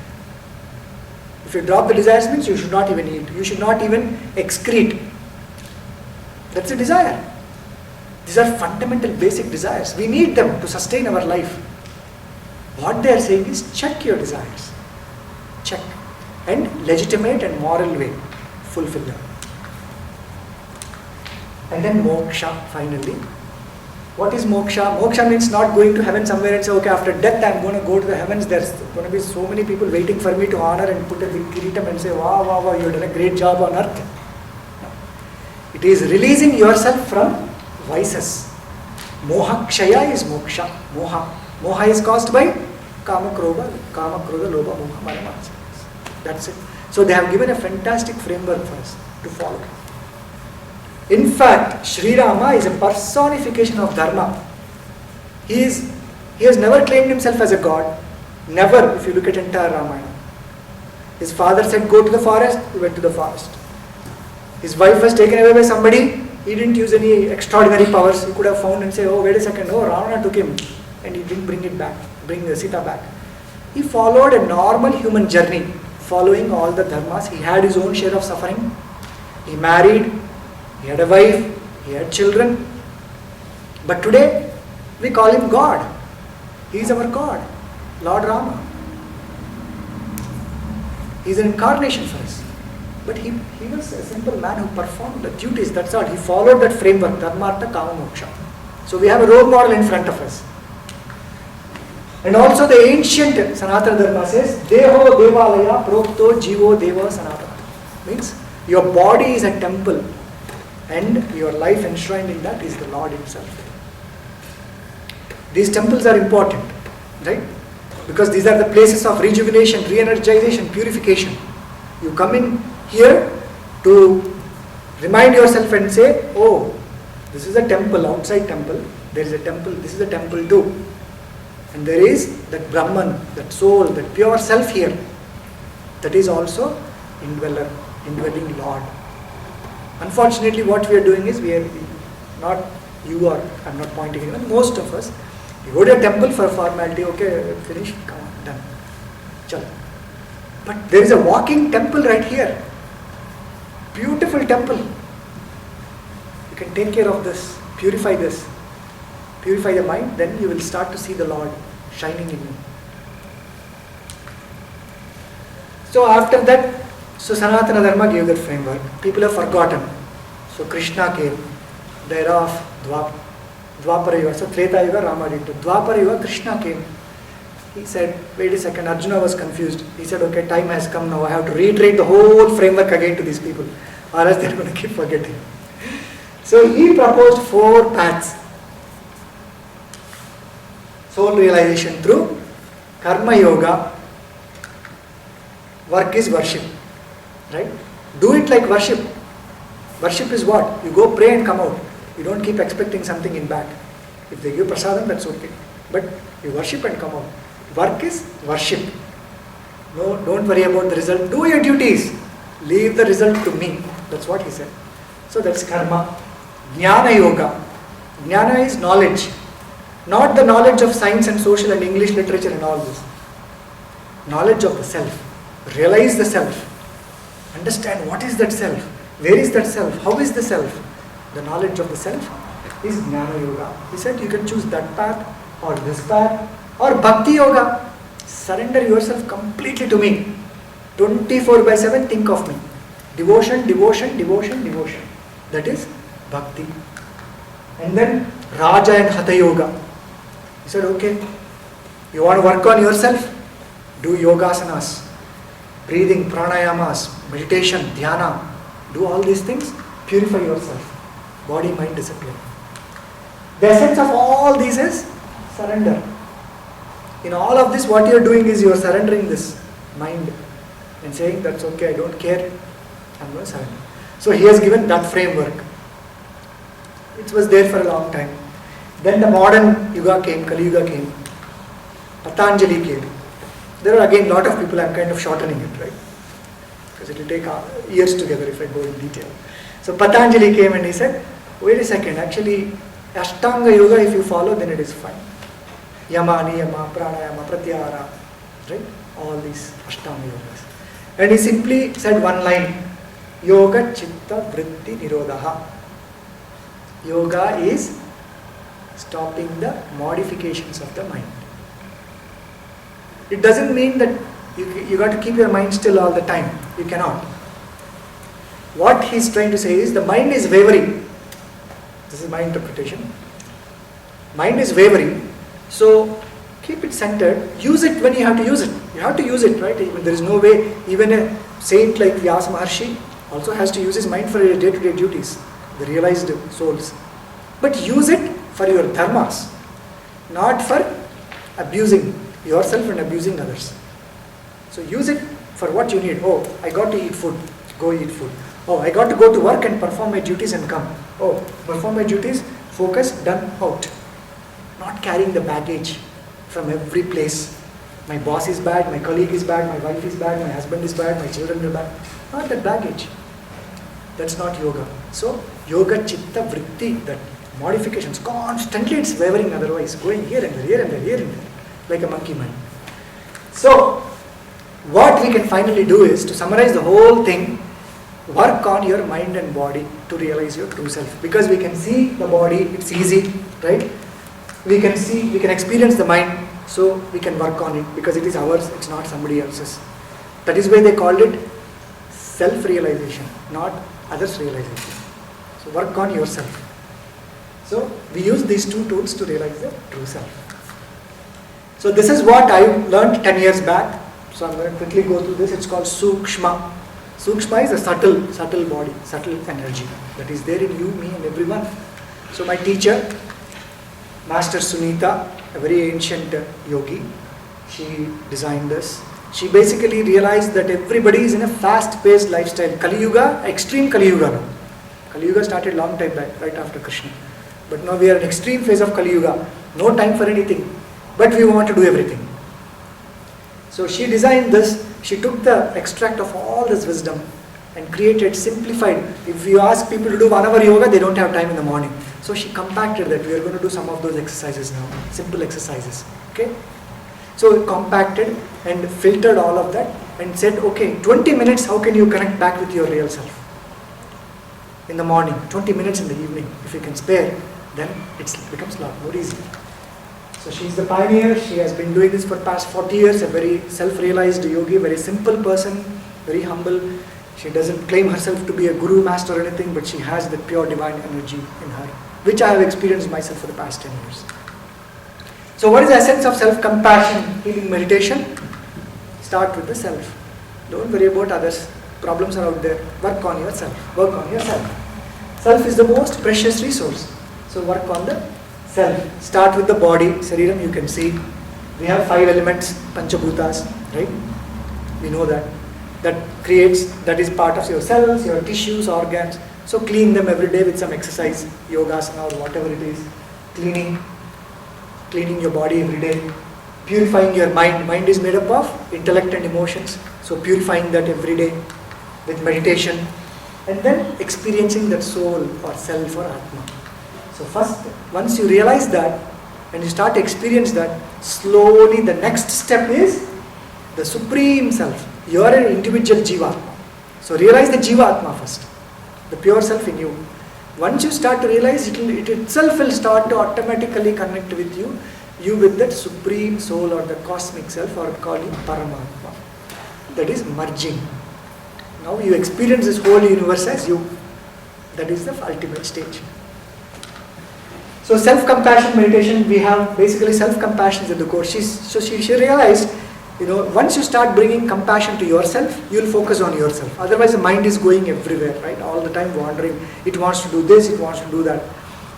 If you drop the desires means you should not even eat. You should not even excrete. That's a desire. These are fundamental basic desires. We need them to sustain our life. What they are saying is check your desires. Check. And legitimate and moral way. Fulfill them. And then moksha finally. What is moksha? Moksha means not going to heaven somewhere and say, okay, after death I am going to go to the heavens. There's going to be so many people waiting for me to honor and put a big kiritam and say, wow, you've done a great job on earth. No. It is releasing yourself from vices. Moha kshaya is moksha. Moha is caused by kama, krodha, lobha, moha, mara. That's it. So they have given a fantastic framework for us to follow. In fact, Sri Rama is a personification of dharma. He has never claimed himself as a god. Never, if you look at entire Ramayana. His father said, go to the forest, he went to the forest. His wife was taken away by somebody, he didn't use any extraordinary powers. He could have found and say, oh, wait a second, oh, Ravana took him. And he didn't bring Sita back. He followed a normal human journey, following all the dharmas. He had his own share of suffering. He married. He had a wife, he had children. But today, we call him God. He is our God, Lord Rama. He is an incarnation for us. But he was a simple man who performed the duties, that's all. He followed that framework, dharma, artha, kama, moksha. So we have a role model in front of us. And also the ancient Sanatana Dharma says, Deho Devalaya Prokto Jivo Deva Sanatana. Means your body is a temple and your life enshrined in that is the Lord Himself. These temples are important, right? Because these are the places of rejuvenation, re-energization, purification. You come in here to remind yourself and say, oh, this is a temple, outside temple. There is a temple, this is a temple too. And there is that Brahman, that soul, that pure self here. That is also indwelling Lord. Unfortunately, what we are doing is, we are not, you or, I'm not pointing anyone, most of us, you go to a temple for formality, okay, finish, come on, done. Chal. But there is a walking temple right here. Beautiful temple. You can take care of this, purify this. Purify the mind, then you will start to see the Lord shining in you. So after that, so Sanatana Dharma gave that framework. People have forgotten. So Krishna came, the era of Dwapara Yuga. So Treta Yuga, Rama did too. Dwapara Yuga, Krishna came. He said, wait a second, Arjuna was confused. He said, okay, time has come now. I have to reiterate the whole framework again to these people, or else they're going to keep forgetting. So he proposed 4 paths. Soul realization through Karma Yoga. Work is worship. Right? Do it like worship. Worship is what? You go pray and come out. You don't keep expecting something in back. If they give prasadam, that's okay. But you worship and come out. Work is worship. No, don't worry about the result. Do your duties. Leave the result to me. That's what he said. So that's karma. Jnana Yoga. Jnana is knowledge. Not the knowledge of science and social and English literature and all this. Knowledge of the self. Realize the self. Understand what is that self. Where is that self? How is the self? The knowledge of the self is Jnana Yoga. He said you can choose that path or this path or Bhakti Yoga. Surrender yourself completely to me. 24/7 think of me. Devotion, devotion, devotion, devotion. That is Bhakti. And then Raja and Hatha Yoga. He said, okay, you want to work on yourself? Do yogasanas, breathing, pranayamas, meditation, dhyana. Do all these things, purify yourself. Body, mind, discipline. The essence of all these is surrender. In all of this, what you are doing is you are surrendering this mind and saying, that's okay, I don't care, I'm going to surrender. So he has given that framework. It was there for a long time. Then the modern Yuga came, Kali Yuga came. Patanjali came. There are again a lot of people, I'm kind of shortening it, right? Because it will take years together if I go in detail. So Patanjali came and he said, wait a second, actually Ashtanga Yoga if you follow then it is fine. Yama, Niyama, Pranayama, Pratyahara, right? All these Ashtanga Yogas. And he simply said one line, Yoga Chitta Vritti Nirodha. Yoga is stopping the modifications of the mind. It doesn't mean that you got to keep your mind still all the time. You cannot. What he's trying to say is the mind is wavering. This is my interpretation. Mind is wavering. So keep it centered. Use it when you have to use it. You have to use it, right? There is no way. Even a saint like Vyasa Maharshi also has to use his mind for his day-to-day duties. The realized souls. But use it for your dharmas. Not for abusing yourself and abusing others. So use it for what you need. Oh, I got to eat food. Go eat food. Oh, I got to go to work and perform my duties and come. Oh, perform my duties, focus, done, out. Not carrying the baggage from every place. My boss is bad, my colleague is bad, my wife is bad, my husband is bad, my children are bad. Not that baggage. That's not yoga. So, yoga chitta vritti, that modifications, constantly it's wavering otherwise, going here and there, here and there, here and there, like a monkey mind. So, what we can finally do is, to summarize the whole thing, work on your mind and body to realize your true self. Because we can see the body, it's easy, right? We can see, we can experience the mind, so we can work on it because it is ours, it's not somebody else's. That is why they called it self-realization, not others' realization. So work on yourself. So we use these two tools to realize the true self. So this is what I learned 10 years back. So I'm going to quickly go through this. It's called Sukshma. Sukshma is a subtle body, subtle energy that is there in you, me and everyone. So my teacher, Master Sunita, a very ancient yogi, she designed this. She basically realized that everybody is in a fast-paced lifestyle. Kali Yuga, extreme Kali Yuga now. Kali Yuga started long time back, right after Krishna. But now we are in extreme phase of Kali Yuga. No time for anything. But we want to do everything. So she designed this. She took the extract of all this wisdom and created, simplified. If you ask people to do 1 hour yoga, they don't have time in the morning. So she compacted that. We are going to do some of those exercises now. Simple exercises. Okay? So compacted and filtered all of that and said, okay, 20 minutes, how can you connect back with your real self? In the morning, 20 minutes in the evening. If you can spare, then it becomes a lot more easy. So she is the pioneer. She has been doing this for past 40 years, a very self-realized yogi, very simple person, very humble. She doesn't claim herself to be a guru, master or anything, but she has the pure divine energy in her, which I have experienced myself for the past 10 years. So what is the essence of self-compassion healing meditation? Start with the self. Don't worry about others. Problems are out there. Work on yourself. Work on yourself. Self is the most precious resource. So work on the self. Start with the body. Sariram, you can see. We have 5 elements, Panchabhutas, right? We know that. That is part of your cells, your tissues, organs. So clean them every day with some exercise, yogasana or whatever it is. Cleaning your body every day, purifying your mind. Mind is made up of intellect and emotions. So purifying that every day with meditation. And then experiencing that soul or self or Atma. So first, once you realize that and you start to experience that, slowly the next step is the Supreme Self. You are an individual Jiva. So realize the Jiva Atma first, the pure self in you. Once you start to realize, it itself will start to automatically connect with you with that supreme soul or the cosmic self, or call it Paramatma. That is merging. Now you experience this whole universe as you. That is the ultimate stage. So self-compassion meditation, we have basically self-compassion at the core. She realized, once you start bringing compassion to yourself, you will focus on yourself. Otherwise the mind is going everywhere, right? All the time wandering. It wants to do this, it wants to do that.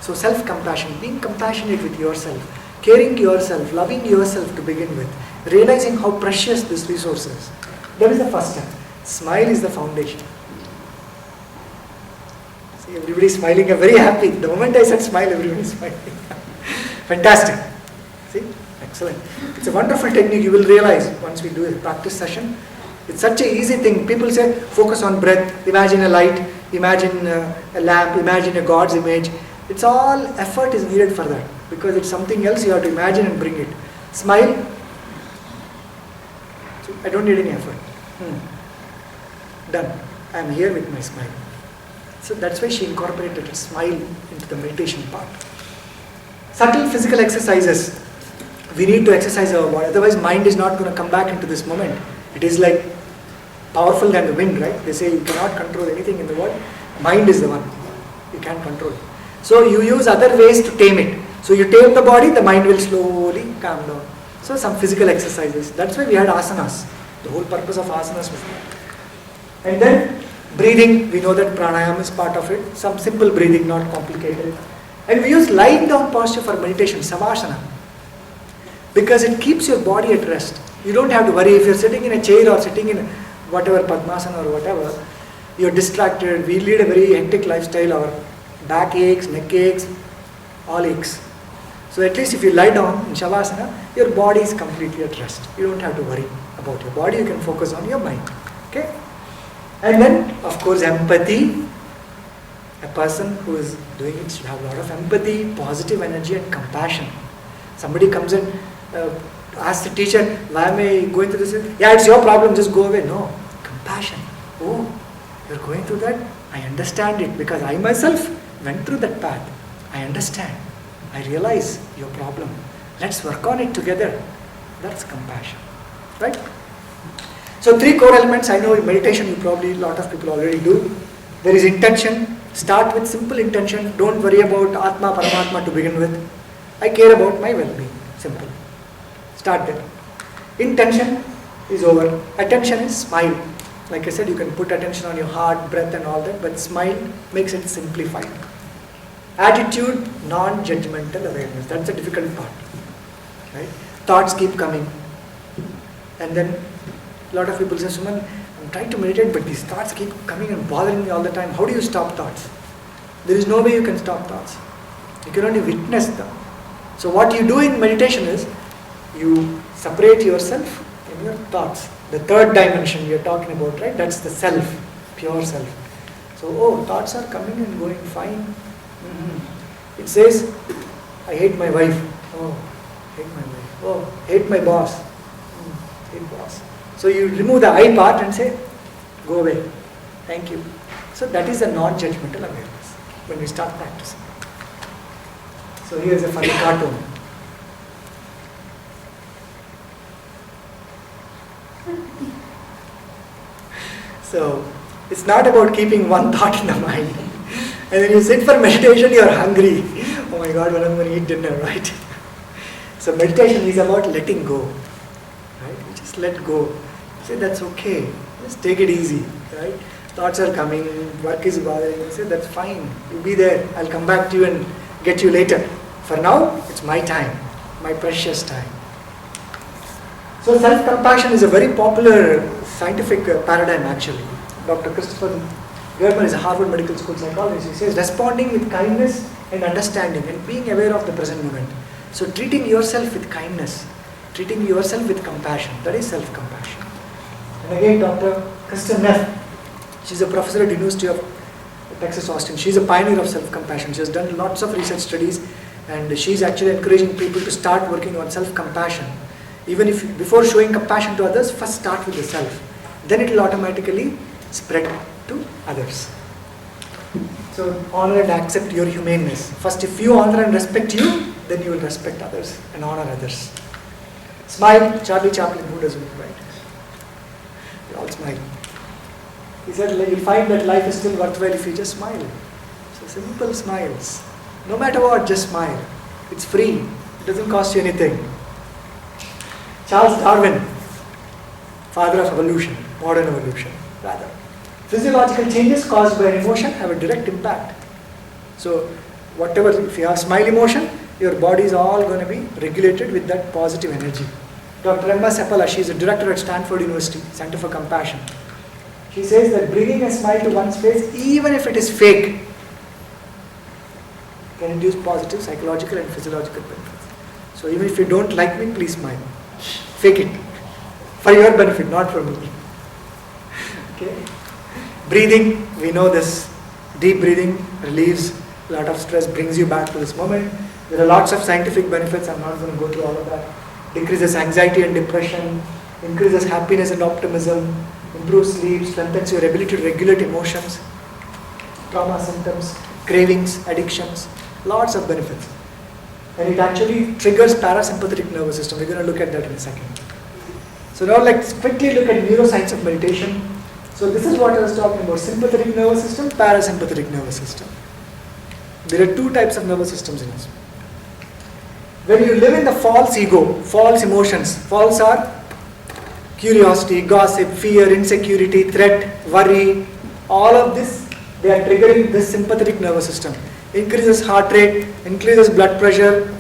So self-compassion, being compassionate with yourself, caring yourself, loving yourself to begin with, realizing how precious this resource is. That is the first step. Smile is the foundation. See, everybody is smiling, I'm very happy. The moment I said smile, everybody is smiling. Fantastic. See? Excellent. It's a wonderful technique. You will realize once we do a practice session. It's such an easy thing. People say focus on breath, imagine a light, imagine a lamp, imagine a God's image. It's all effort is needed for that, because it's something else you have to imagine and bring it. Smile. So I don't need any effort. Done. I am here with my smile. So that's why she incorporated a smile into the meditation part. Subtle physical exercises. We need to exercise our body, otherwise mind is not going to come back into this moment. It is like powerful than the wind, right? They say you cannot control anything in the world. Mind is the one. You can't control it. So you use other ways to tame it. So you tame the body, the mind will slowly calm down. So some physical exercises. That's why we had asanas. The whole purpose of asanas was that. And then breathing, we know that pranayama is part of it. Some simple breathing, not complicated. And we use lying down posture for meditation, savasana. Because it keeps your body at rest. You don't have to worry if you're sitting in a chair or sitting in whatever Padmasana or whatever, you're distracted. We lead a very hectic lifestyle. Our back aches, neck aches, all aches. So at least if you lie down in Shavasana, your body is completely at rest. You don't have to worry about your body. You can focus on your mind. Okay? And then, of course, empathy. A person who is doing it should have a lot of empathy, positive energy and compassion. Somebody comes and asks the teacher, why am I going through this? Yeah, it's your problem, just go away. No, compassion. Oh, you're going through that? I understand it, because I myself went through that path. I understand. I realize your problem. Let's work on it together. That's compassion. Right? So 3 core elements. I know in meditation a lot of people already do. There is intention. Start with simple intention. Don't worry about Atma, Paramatma to begin with. I care about my well-being. Simple. Start there. Intention is over. Attention is smile. Like I said, you can put attention on your heart, breath and all that, but smile makes it simplified. Attitude, non-judgmental awareness. That's the difficult part. Right? Thoughts keep coming. And then a lot of people say, Suman, I'm trying to meditate, but these thoughts keep coming and bothering me all the time. How do you stop thoughts? There is no way you can stop thoughts. You can only witness them. So what you do in meditation is, you separate yourself in your thoughts. The third dimension we are talking about, right? That's the self, pure self. So, thoughts are coming and going fine. It says, I hate my wife. Oh, hate my wife. Oh, hate my boss. Hate boss. So you remove the I part and say, go away. Thank you. So that is a non-judgmental awareness when we start practicing. So here is a funny cartoon. So it's not about keeping one thought in the mind. And when you sit for meditation, you are hungry. Oh my God, when I'm going to eat dinner, right? So meditation is about letting go. Right? You just let go. You say that's okay. Just take it easy. Right? Thoughts are coming, work is bothering. You say that's fine. You be there. I'll come back to you and get you later. For now, it's my time, my precious time. So self-compassion is a very popular scientific paradigm actually. Dr. Christopher Germer is a Harvard Medical School psychologist. He says responding with kindness and understanding and being aware of the present moment. So treating yourself with kindness, treating yourself with compassion, that is self-compassion. And again Dr. Kristen Neff, she's a professor at the University of Texas Austin. She's a pioneer of self-compassion. She has done lots of research studies and she's actually encouraging people to start working on self-compassion. Even if before showing compassion to others, first start with the self. Then it will automatically spread to others. So honor and accept your humaneness. First, if you honor and respect you, then you will respect others and honor others. Smile. Charlie Chaplin, who doesn't, right? We all smile. He said you'll find that life is still worthwhile if you just smile. So simple smiles. No matter what, just smile. It's free. It doesn't cost you anything. Charles Darwin, father of evolution, modern evolution, rather. Physiological changes caused by an emotion have a direct impact. So, whatever, if you have smile emotion, your body is all going to be regulated with that positive energy. Dr. Emma Seppala, she is a director at Stanford University, Center for Compassion. She says that bringing a smile to one's face, even if it is fake, can induce positive psychological and physiological benefits. So, even if you don't like me, please smile. Fake it. For your benefit, not for me. Okay. Breathing, we know this. Deep breathing relieves a lot of stress, brings you back to this moment. There are lots of scientific benefits. I'm not going to go through all of that. Decreases anxiety and depression, increases happiness and optimism, improves sleep, strengthens your ability to regulate emotions, trauma symptoms, cravings, addictions, lots of benefits. And it actually triggers parasympathetic nervous system. We're going to look at that in a second. So now let's quickly look at neuroscience of meditation. So this is what I was talking about, sympathetic nervous system, parasympathetic nervous system. There are two types of nervous systems in us. When you live in the false ego, false emotions, false are curiosity, gossip, fear, insecurity, threat, worry, all of this, they are triggering this sympathetic nervous system. Increases heart rate, increases blood pressure,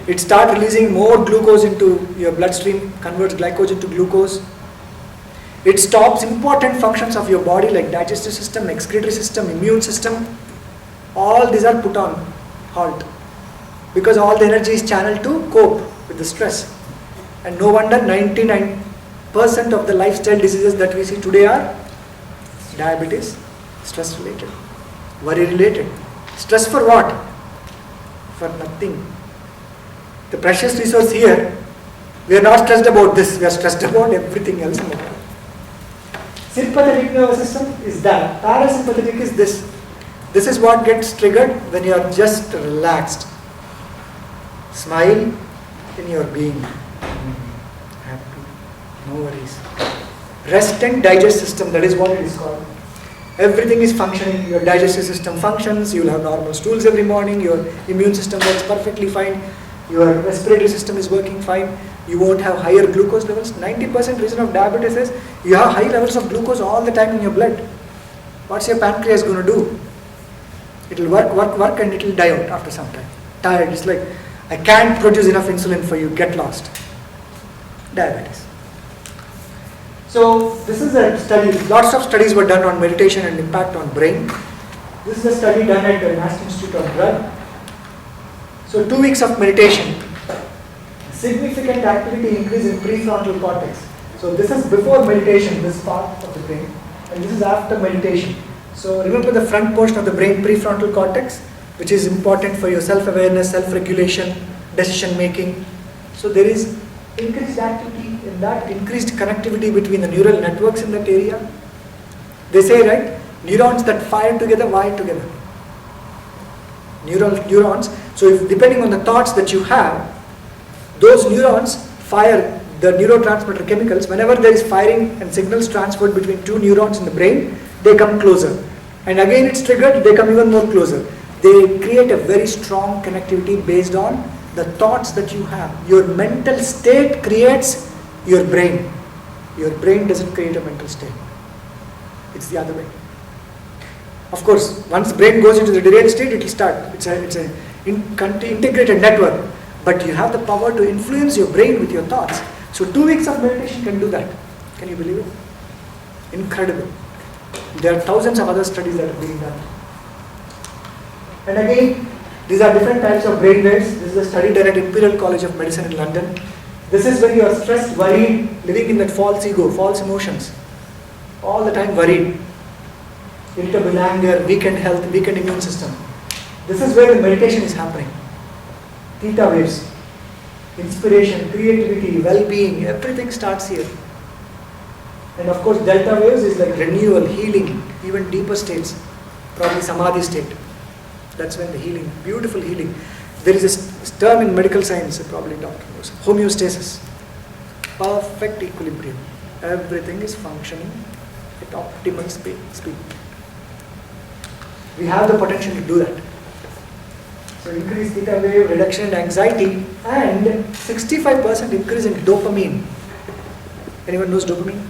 it starts releasing more glucose into your bloodstream, converts glycogen to glucose. It stops important functions of your body like digestive system, excretory system, immune system. All these are put on halt because all the energy is channeled to cope with the stress. And no wonder 99% of the lifestyle diseases that we see today are diabetes, stress related, worry related. Stress for what? For nothing. The precious resource here, we are not stressed about this, we are stressed about everything else in the world. Sympathetic nervous system is that. Parasympathetic is this. This is what gets triggered when you are just relaxed. Smile in your being. Happy. No worries. Rest and digest system, that is what it is called. Everything is functioning, your digestive system functions, you will have normal stools every morning, your immune system works perfectly fine, your respiratory system is working fine, You won't have higher glucose levels. 90% reason of diabetes is you have high levels of glucose all the time in your blood. What's your pancreas going to do? It will work and it will die out after some time. Tired. It's like, I can't produce enough insulin for you, get lost. Diabetes. So this is a study, lots of studies were done on meditation and impact on brain. This is a study done at the National Institute of Drug. So 2 weeks of meditation, significant activity increase in prefrontal cortex. So this is before meditation, this part of the brain, and this is after meditation. So remember the front portion of the brain, prefrontal cortex, which is important for your self-awareness, self-regulation, decision making. So there is increased activity in that, increased connectivity between the neural networks in that area. They say, right, neurons that fire together, wire together. Neurons, so if depending on the thoughts that you have, those neurons fire the neurotransmitter chemicals. Whenever there is firing and signals transferred between two neurons in the brain, they come closer. And again it's triggered, they come even more closer. They create a very strong connectivity based on the thoughts that you have. Your mental state creates your brain. Your brain doesn't create a mental state. It's the other way. Of course, once brain goes into the derailed state, it will start. It's an integrated network. But you have the power to influence your brain with your thoughts. So 2 weeks of meditation can do that. Can you believe it? Incredible. There are thousands of other studies that are being done. And again, these are different types of brain waves. This is a study done at Imperial College of Medicine in London. This is when you are stressed, worried, living in that false ego, false emotions. All the time worried. Irritable anger, weakened health, weakened immune system. This is where the meditation is happening. Theta waves, inspiration, creativity, well-being, everything starts here. And of course, delta waves is like renewal, healing, even deeper states, probably samadhi state. That's when the healing, beautiful healing. There is a term in medical science, probably doctor knows, homeostasis, perfect equilibrium. Everything is functioning at optimal speed. We have the potential to do that. So increased theta wave, reduction in anxiety, and 65% increase in dopamine. Anyone knows dopamine?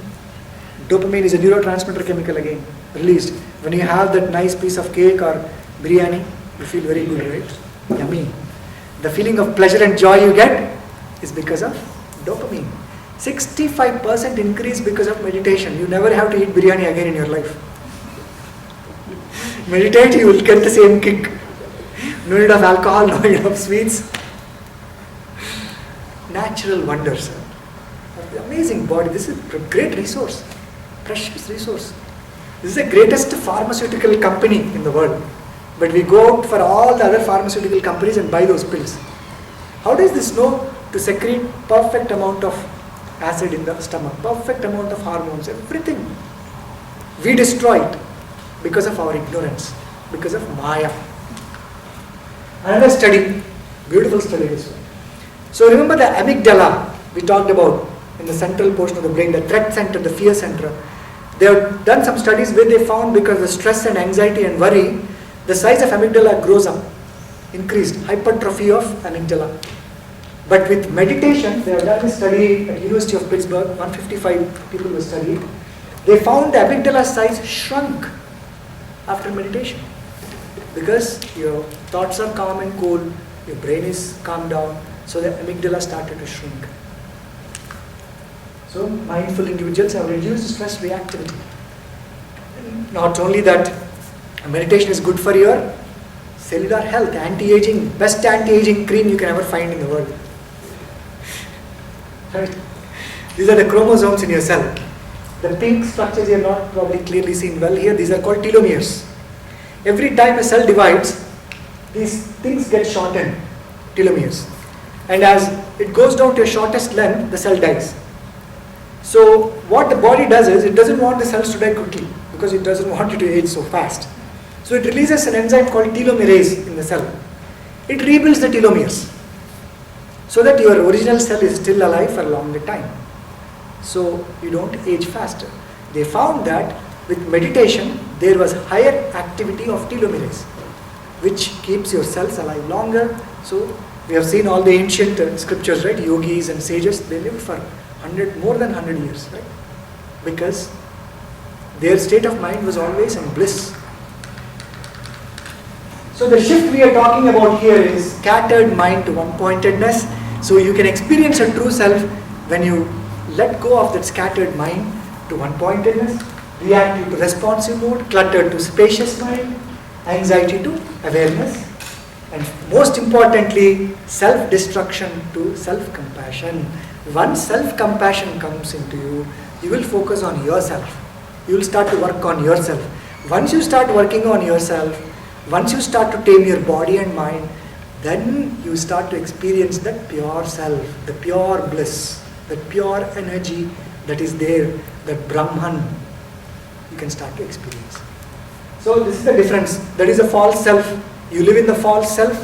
Dopamine is a neurotransmitter chemical again, released. When you have that nice piece of cake or biryani, you feel very good, right? Yummy. The feeling of pleasure and joy you get is because of dopamine. 65% increase because of meditation. You never have to eat biryani again in your life. Meditate, you will get the same kick. No need of alcohol, no need of sweets. Natural wonders. Amazing body. This is a great resource. Precious resource. This is the greatest pharmaceutical company in the world. But we go out for all the other pharmaceutical companies and buy those pills. How does this know to secrete perfect amount of acid in the stomach, perfect amount of hormones, everything? We destroy it because of our ignorance, because of Maya. Another study, beautiful study this one. So remember the amygdala we talked about in the central portion of the brain, the threat center, the fear center. They have done some studies where they found because of stress and anxiety and worry, the size of amygdala grows up, increased, hypertrophy of amygdala. But with meditation, they have done a study at University of Pittsburgh, 155 people were studied. They found the amygdala size shrunk after meditation. Because your thoughts are calm and cool, your brain is calmed down, so the amygdala started to shrink. So mindful individuals have reduced stress reactivity. Not only that, meditation is good for your cellular health, anti-aging, best anti-aging cream you can ever find in the world. Right? These are the chromosomes in your cell. The pink structures you are not probably clearly seen well here, these are called telomeres. Every time a cell divides, these things get shortened, telomeres. And as it goes down to a shortest length, the cell dies. So what the body does is, it doesn't want the cells to die quickly because it doesn't want you to age so fast. So it releases an enzyme called telomerase in the cell. It rebuilds the telomeres so that your original cell is still alive for a longer time. So you don't age faster. They found that with meditation, there was higher activity of telomerase, which keeps your cells alive longer. So We have seen all the ancient scriptures, right? Yogis and sages, they lived for more than 100 years, right? Because their state of mind was always in bliss. So the shift we are talking about here is scattered mind to one-pointedness. So you can experience a true self when you let go of that scattered mind to one-pointedness, reactive to responsive mode, cluttered to spacious mind, anxiety to awareness, and most importantly, self-destruction to self-compassion. Once self-compassion comes into you, you will focus on yourself. You will start to work on yourself. Once you start working on yourself, once you start to tame your body and mind, then you start to experience that pure self, the pure bliss, that pure energy that is there, that Brahman, you can start to experience. So this is the difference. That is a false self. You live in the false self.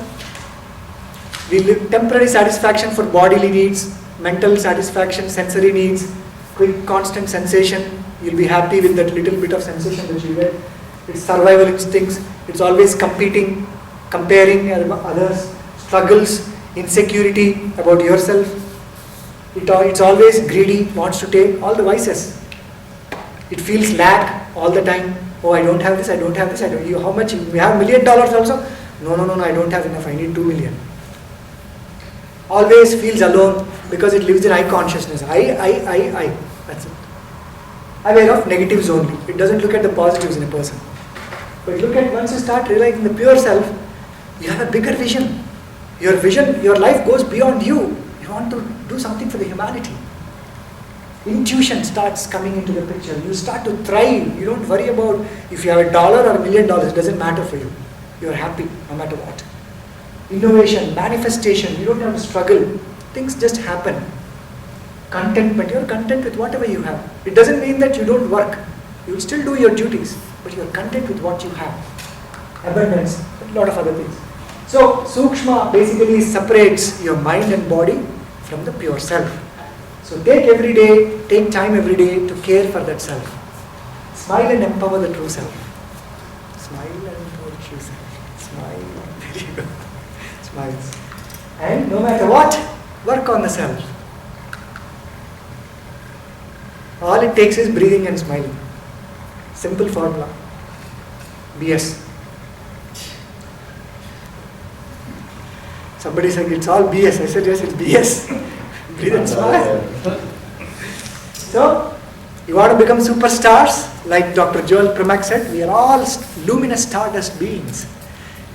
We live temporary satisfaction for bodily needs, mental satisfaction, sensory needs, quick constant sensation. You'll be happy with that little bit of sensation that you get. It's survival instincts. It's always competing, comparing others, struggles, insecurity about yourself. It's always greedy, wants to take all the vices. It feels lack all the time. Oh, I don't have this, I don't have this, I don't. How much? You have $1 million also? No, I don't have enough, I need 2 million. Always feels alone because it lives in I consciousness. I. That's it. Aware of negatives only. It doesn't look at the positives in a person. But look at, once you start realizing the pure self, you have a bigger vision. Your vision, your life goes beyond you. You want to do something for the humanity. Intuition starts coming into the picture. You start to thrive. You don't worry about if you have $1 or $1 million. It doesn't matter for you. You are happy no matter what. Innovation, manifestation. You don't have to struggle. Things just happen. Contentment. You are content with whatever you have. It doesn't mean that you don't work. You will still do your duties, but you are content with what you have. Abundance, a lot of other things. So Sukshma basically separates your mind and body from the pure self. So take time every day to care for that self. Smile and empower the true self. Smile and empower the true self. Smile. Very good. Smiles. And no matter what, work on the self. All it takes is breathing and smiling. Simple formula. BS. Somebody said it's all BS. I said yes, it's BS. Breathe and smile. So, you want to become superstars? Like Dr. Joel Primack said, we are all luminous stardust beings.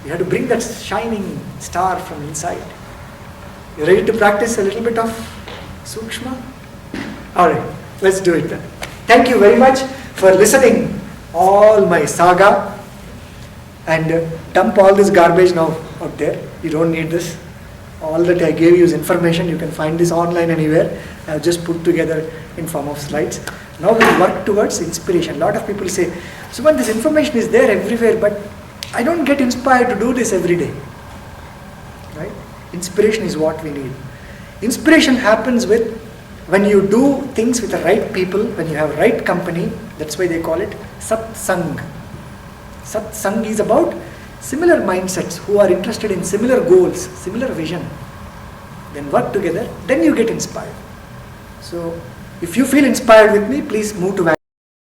You have to bring that shining star from inside. You ready to practice a little bit of Sukshma? Alright, let's do it then. Thank you very much for listening all my saga, and dump all this garbage now out there. You don't need this. All that I gave you is information. You can find this online anywhere. I have just put together in form of slides. Now we work towards inspiration. A lot of people say, Suman, this information is there everywhere, but I don't get inspired to do this every day. Right? Inspiration is what we need. Inspiration happens when you do things with the right people, when you have right company. That's why they call it satsang. Satsang is about similar mindsets who are interested in similar goals, similar vision. Then work together, then you get inspired. So if you feel inspired with me, please move to